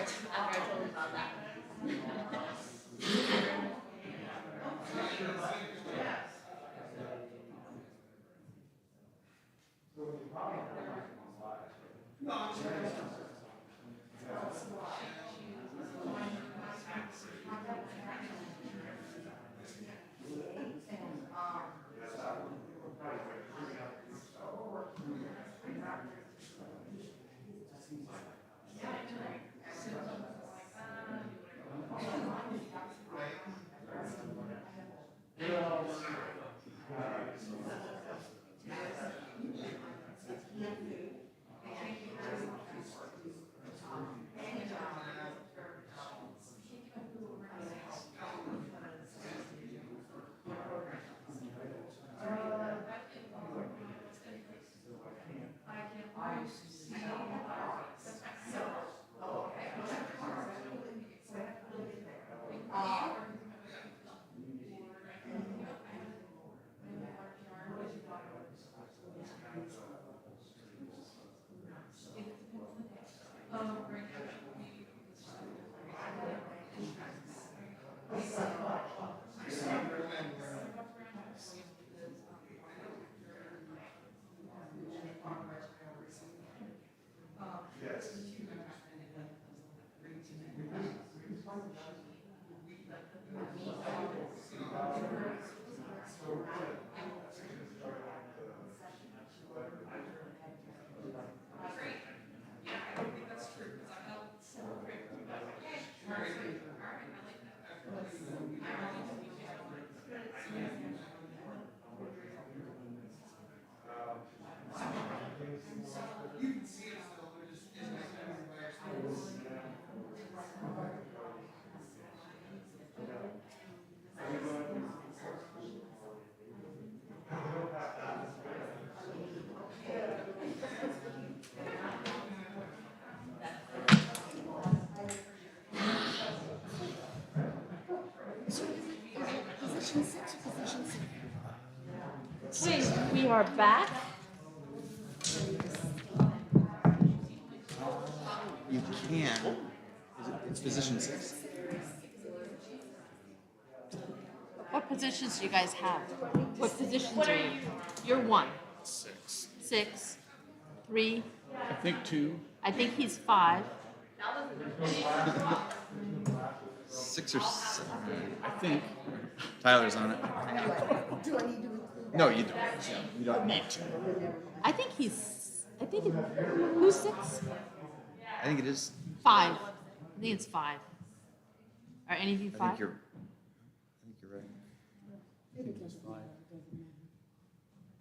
that should after I told him about that. We are back. You can, it's position 6. What positions do you guys have? What positions are you? You're 1. 6. 6. 3. I think 2. I think he's 5. 6 or 7. I think. Tyler's on it. Do I need to include? No, you don't. You don't need to. I think who's 6? I think it is. 5. I think it's 5. Are any of you 5? I think you're right? It doesn't matter, it doesn't matter.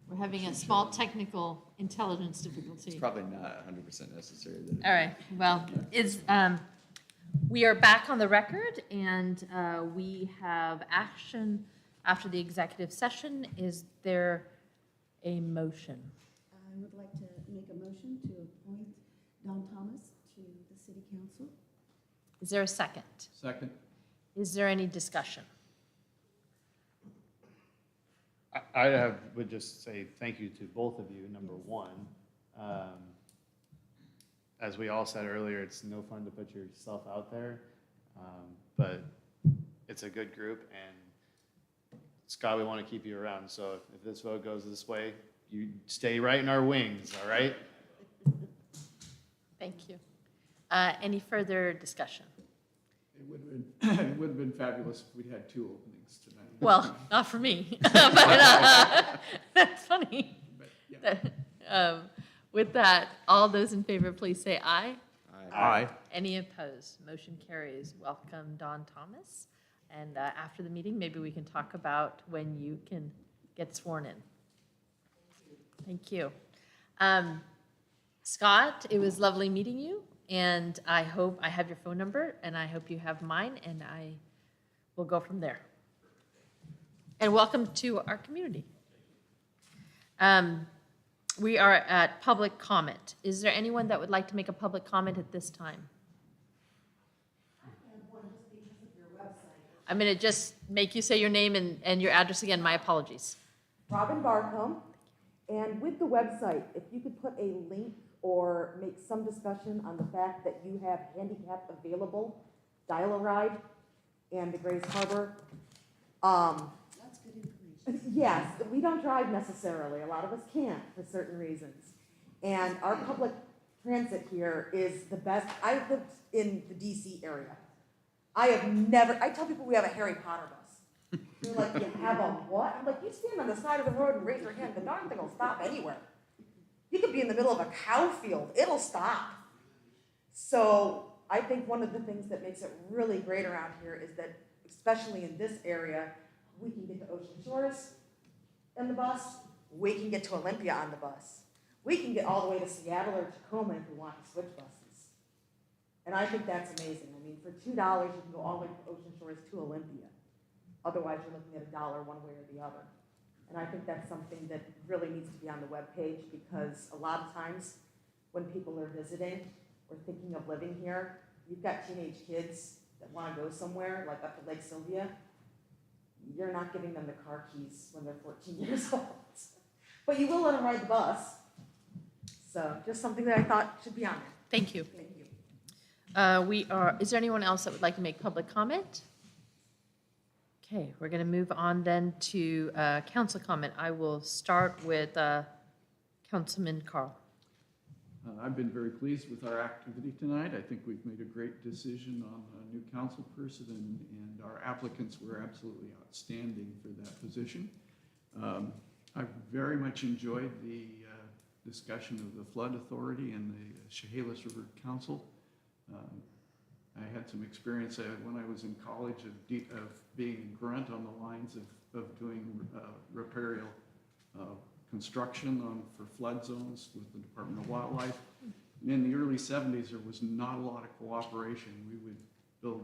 We're having a small technical intelligence It's difficulty. probably not 100% necessary that it. All right, well, we are back on the record, and we have action after the executive session. Is there a motion? I would like to make a motion to appoint Don Thomas to the city council. Is there a second? Second. Is there any discussion? Would just say thank you to both of you, number one. As we all said earlier, it's no fun to put yourself out there, but it's a good group, and Scott, we want to keep you around, so if this vote goes this way, you stay right in our wings, all right? Thank you. Any further discussion? It would have been fabulous if we'd had 2 openings tonight. Well, not for me, but that's funny. But, yeah. With that, all those in favor, please say aye. Aye. Any opposed? Motion carries. Welcome, Don Thomas. And after the meeting, maybe we can talk about when you can get sworn in. Thank you. Scott, it was lovely meeting you, and I hope I have your phone number, and I hope you have mine, and I will go from there. And welcome to our community. We are at public comment. Is there anyone that would like to make a public comment at this time? I'm going to just make you say your name and your address again. My apologies. Robin Barcombe, and with the website, if you could put a link or make some discussion on the fact that you have handicap available, dial-a-ride, and the Grace Harbor. That's good information. Yes, we don't drive necessarily. A lot of us can't for certain reasons. And our public transit here is the best. I've lived in the DC area. I tell people we have a Harry Potter bus. They're like, you have a what? I'm like, you stand on the side of the road and raise your hand, the darn thing will stop anywhere. You could be in the middle of a cow field, it'll stop. So I think one of the things that makes it really great around here is that, especially in this area, we can get to Ocean Shores on the bus, we can get to Olympia on the bus. We can get all the way to Seattle or Tacoma if we want to switch buses. And I think that's amazing. I mean, for $2, you can go all the way from Ocean Shores to Olympia. Otherwise, you're looking at $1 one way or the other. And I think that's something that really needs to be on the webpage, because a lot of times when people are visiting or thinking of living here, you've got teenage kids that want to go somewhere, like up to Lake Sylvia. You're not giving them the car keys when they're 14 years old. But you will let them ride the bus. So just something that I thought should be on there. Thank you. Thank you. Is there anyone else that would like to make public comment? Okay, we're going to move on then to council comment. I will start with Councilman Carl. I've been very pleased with our activity tonight. I think we've made a great decision on a new council person, and our applicants were absolutely outstanding for that position. I very much enjoyed the discussion of the Flood Authority and the Chehalis River Council. I had some experience when I was in college of being in grunt on the lines of doing riparial construction for flood zones with the Department of Wildlife. And in the early 70s, there was not a lot of cooperation. We would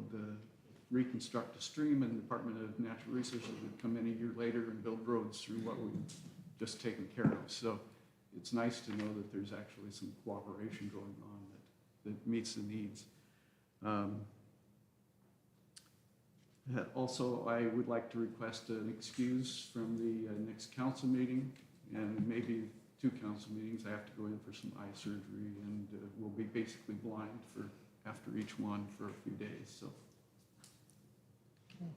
reconstruct a stream, and the Department of Natural Resources would come in a year later and build roads through what we'd just taken care of. So it's nice to know that there's actually some cooperation going on that meets the needs. Also, I would like to request an excuse from the next council meeting, and maybe 2 council meetings. I have to go in for some eye surgery, and we'll be basically blind after each one for a few days. So, Okay.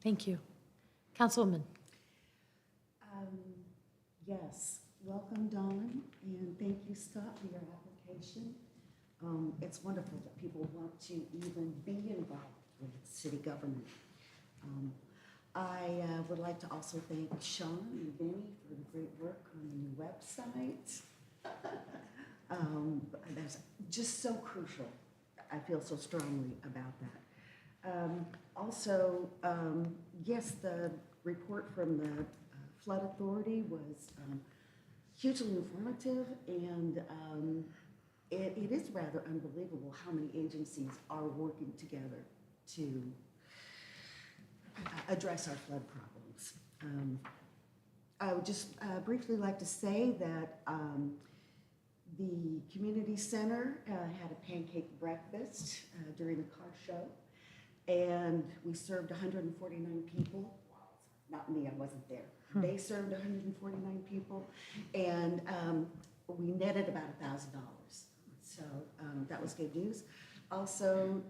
Thank you. Councilwoman. Yes, welcome, Dawn, and thank you, Scott, for your application. It's wonderful that people want to even be involved with city government. I would like to also thank Sean and Benny for the great work on the new website. That's just so crucial. I feel so strongly about that. Also, yes, the report from the Flood Authority was hugely informative, and it is rather unbelievable how many agencies are working together to address our flood problems. I would just briefly like to say that the community center had a pancake breakfast during the car show, and we served 149 people. Not me, I wasn't there. They served 149 people, and we netted about $1,000. So that was good news. Also,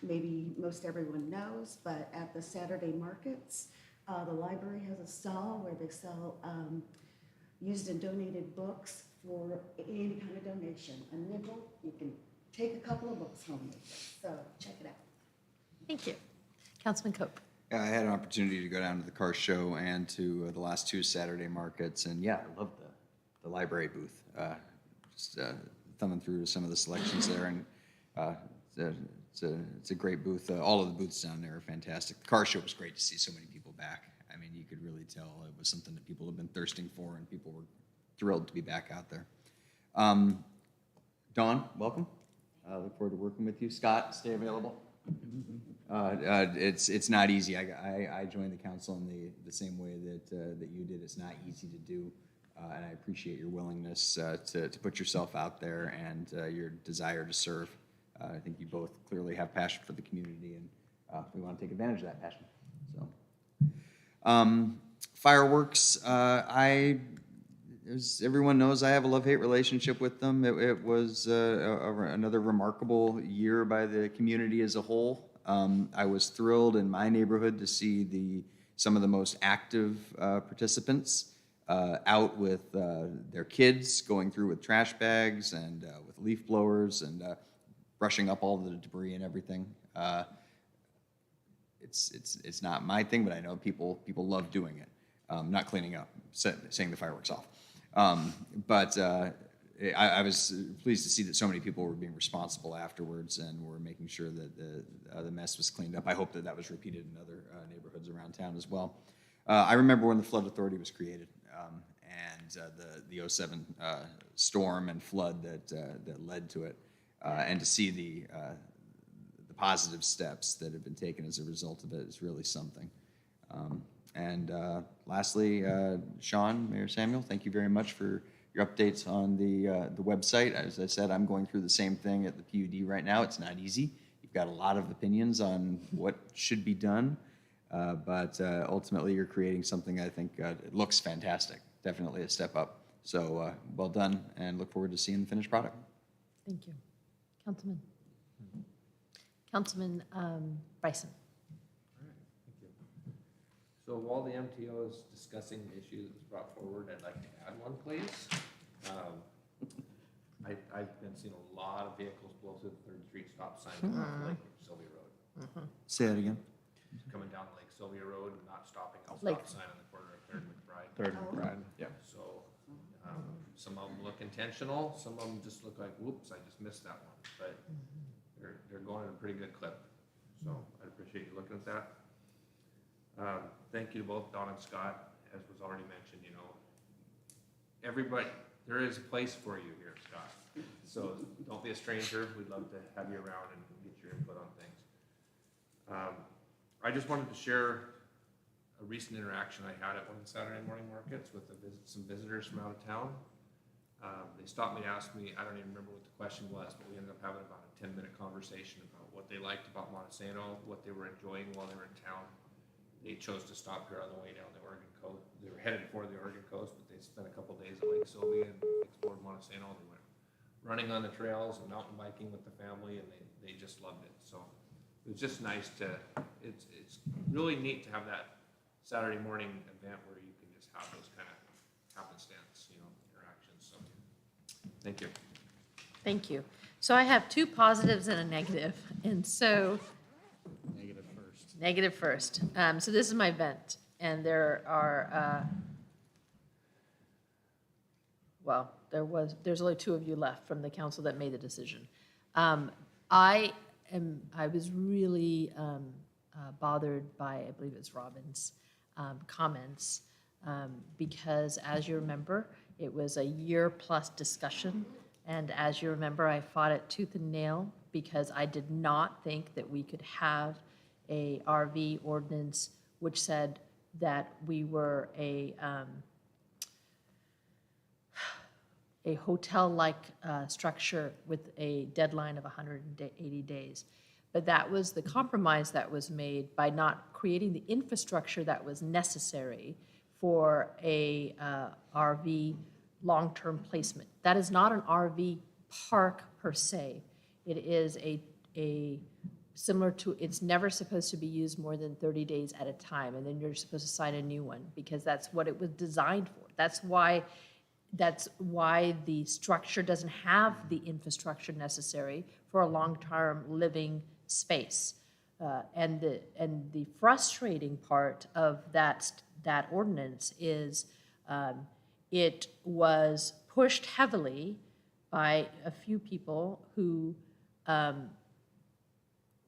maybe most everyone knows, but at the Saturday markets, the library has a stall where they sell used and donated books for any kind of donation. A nickel, you can take a couple of books home with you. So check it out. Thank you. Councilman Cope. Yeah, I had an opportunity to go down to the car show and to the last two Saturday markets, and yeah, I love the library booth. Just thumbing through some of the selections there, and it's a great booth. All of the booths down there are fantastic. The car show was great to see so many people back. I mean, you could really tell it was something that people have been thirsting for, and people were thrilled to be back out there. Dawn, welcome. Look forward to working with you. Scott, stay available. It's not easy. I joined the council in the same way that you did. It's not easy to do, and I appreciate your willingness to put yourself out there and your desire to serve. I think you both clearly have passion for the community, and we want to take advantage of that passion. So, fireworks. As everyone knows, I have a love-hate relationship with them. It was another remarkable year by the community as a whole. I was thrilled in my neighborhood to see some of the most active participants out with their kids, going through with trash bags and with leaf blowers and brushing up all the debris and everything. It's not my thing, but I know people love doing it. Not cleaning up, setting the fireworks off. But I was pleased to see that so many people were being responsible afterwards and were making sure that the mess was cleaned up. I hope that was repeated in other neighborhoods around town as well. I remember when the Flood Authority was created and the 07 storm and flood that led to it, and to see the positive steps that have been taken as a result of it is really something. And lastly, Sean, Mayor Samuel, thank you very much for your updates on the website. As I said, I'm going through the same thing at the PUD right now. It's not easy. You've got a lot of opinions on what should be done, but ultimately you're creating something I think it looks fantastic. Definitely a step up. So well done, and look forward to seeing the finished product. Thank you. Councilman Bryson. So while the MTO is discussing the issue that was brought forward, I'd like to add one, please. I've been seeing a lot of vehicles blow through the 3rd Street stop sign off Lake Sylvia Road. Say that again. Coming down Lake Sylvia Road and not stopping at the Lake. stop sign on the corner of 3rd and McBride. 3rd and McBride, yeah. So some of them look intentional, some of them just look like, whoops, I just missed that one. But they're going at a pretty good clip. So I appreciate you looking at that. Thank you to both Don and Scott. As was already mentioned, everybody, there is a place for you here, Scott. So don't be a stranger. We'd love to have you around and get your input on things. I just wanted to share a recent interaction I had at one of the Saturday morning markets with some visitors from out of town. They stopped me to ask me, I don't even remember what the question was, but we ended up having about a 10-minute conversation about what they liked about Montesano, what they were enjoying while they were in town. They chose to stop here on the way down the Oregon coast. They were headed for the Oregon coast, but they spent a couple days at Lake Sylvia and explored Montesano. They went running on the trails and mountain biking with the family, and they just loved it. So it was just nice it's really neat to have that Saturday morning event where you can just have those kind of happenstance, interactions. So thank you. Thank you. So I have two positives and a negative, and so. Negative first. So this is my vent, and there are, there's only two of you left from the council that made the decision. I I was really bothered by, I believe it's Robin's comments, because as you remember, it was a year-plus discussion, and as you remember, I fought it tooth and nail because I did not think that we could have a RV ordinance which said that we were a hotel-like structure with a deadline of 180 days. But that was the compromise that was made by not creating the infrastructure that was necessary for a RV long-term placement. That is not an RV park per se. It is a similar to, it's never supposed to be used more than 30 days at a time, and then you're supposed to sign a new one because that's what it was designed for. That's why the structure doesn't have the infrastructure necessary for a long-term living space. And the frustrating part of that ordinance is it was pushed heavily by a few people who,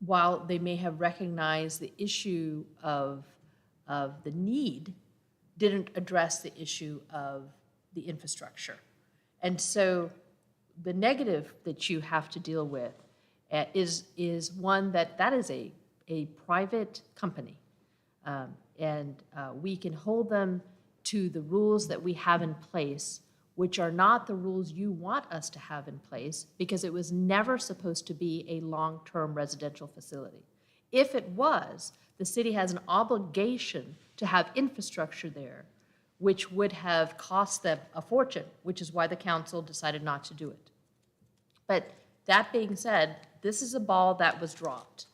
while they may have recognized the issue of the need, didn't address the issue of the infrastructure. And so the negative that you have to deal with is one that is a private company. And we can hold them to the rules that we have in place, which are not the rules you want us to have in place, because it was never supposed to be a long-term residential facility. If it was, the city has an obligation to have infrastructure there, which would have cost them a fortune, which is why the council decided not to do it. But that being said, this is a ball that was dropped,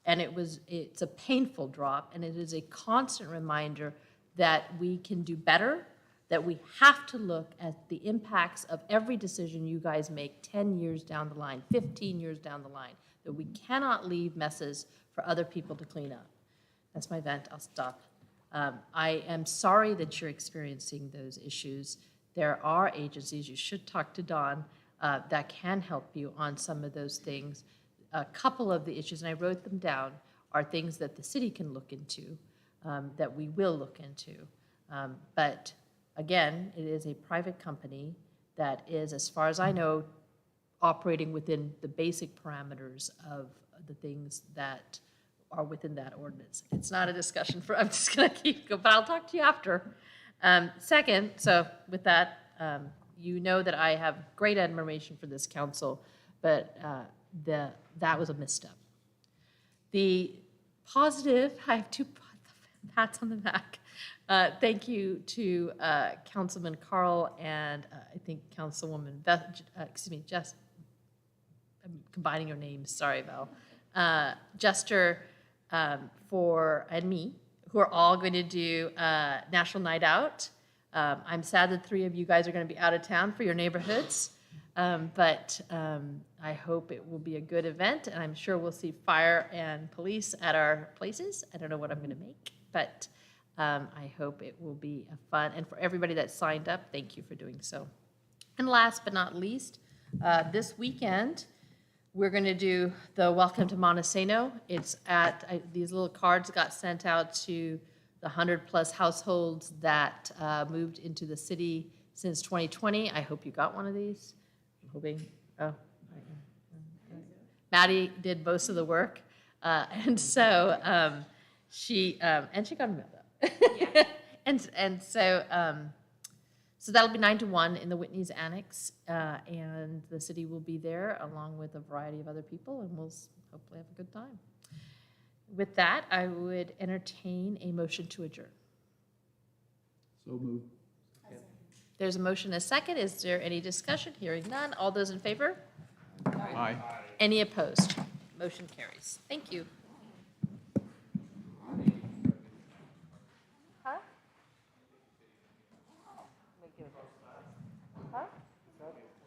and it's a painful drop, and it is a constant reminder that we can do better, that we have to look at the impacts of every decision you guys make 10 years down the line, 15 years down the line, that we cannot leave messes for other people to clean up. That's my vent. I'll stop. I am sorry that you're experiencing those issues. There are agencies, you should talk to Dawn, that can help you on some of those things. A couple of the issues, and I wrote them down, are things that the city can look into, that we will look into. But again, it is a private company that is, as far as I know, operating within the basic parameters of the things that are within that ordinance. It's not a discussion for, I'm just gonna keep going, but I'll talk to you after. Second, so with that, you know that I have great admiration for this council, but that was a misstep. The positive, I have two pats on the back. Thank you to Councilman Carl and I think Councilwoman Jess, I'm combining your names, sorry, Val. Jester, and me, who are all going to do National Night Out. I'm sad that 3 of you guys are going to be out of town for your neighborhoods, but I hope it will be a good event, and I'm sure we'll see fire and police at our places. I don't know what I'm going to make, but I hope it will be a fun, and for everybody that signed up, thank you for doing so. And last but not least, this weekend, we're going to do the Welcome to Montesano. It's at, these little cards got sent out to the 100+ households that moved into the city since 2020. I hope you got one of these. I'm hoping, Maddie did most of the work. And so she got a mail though. and so that'll be 9 to 1 in the Whitney's Annex, and the city will be there along with a variety of other people, and we'll hopefully have a good time. With that, I would entertain a motion to adjourn. So moved. There's a motion and a second. Is there any discussion? Hearing none. All those in favor? Aye. Any opposed? Motion carries. Thank you. Huh? Huh?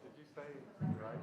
Did you say drive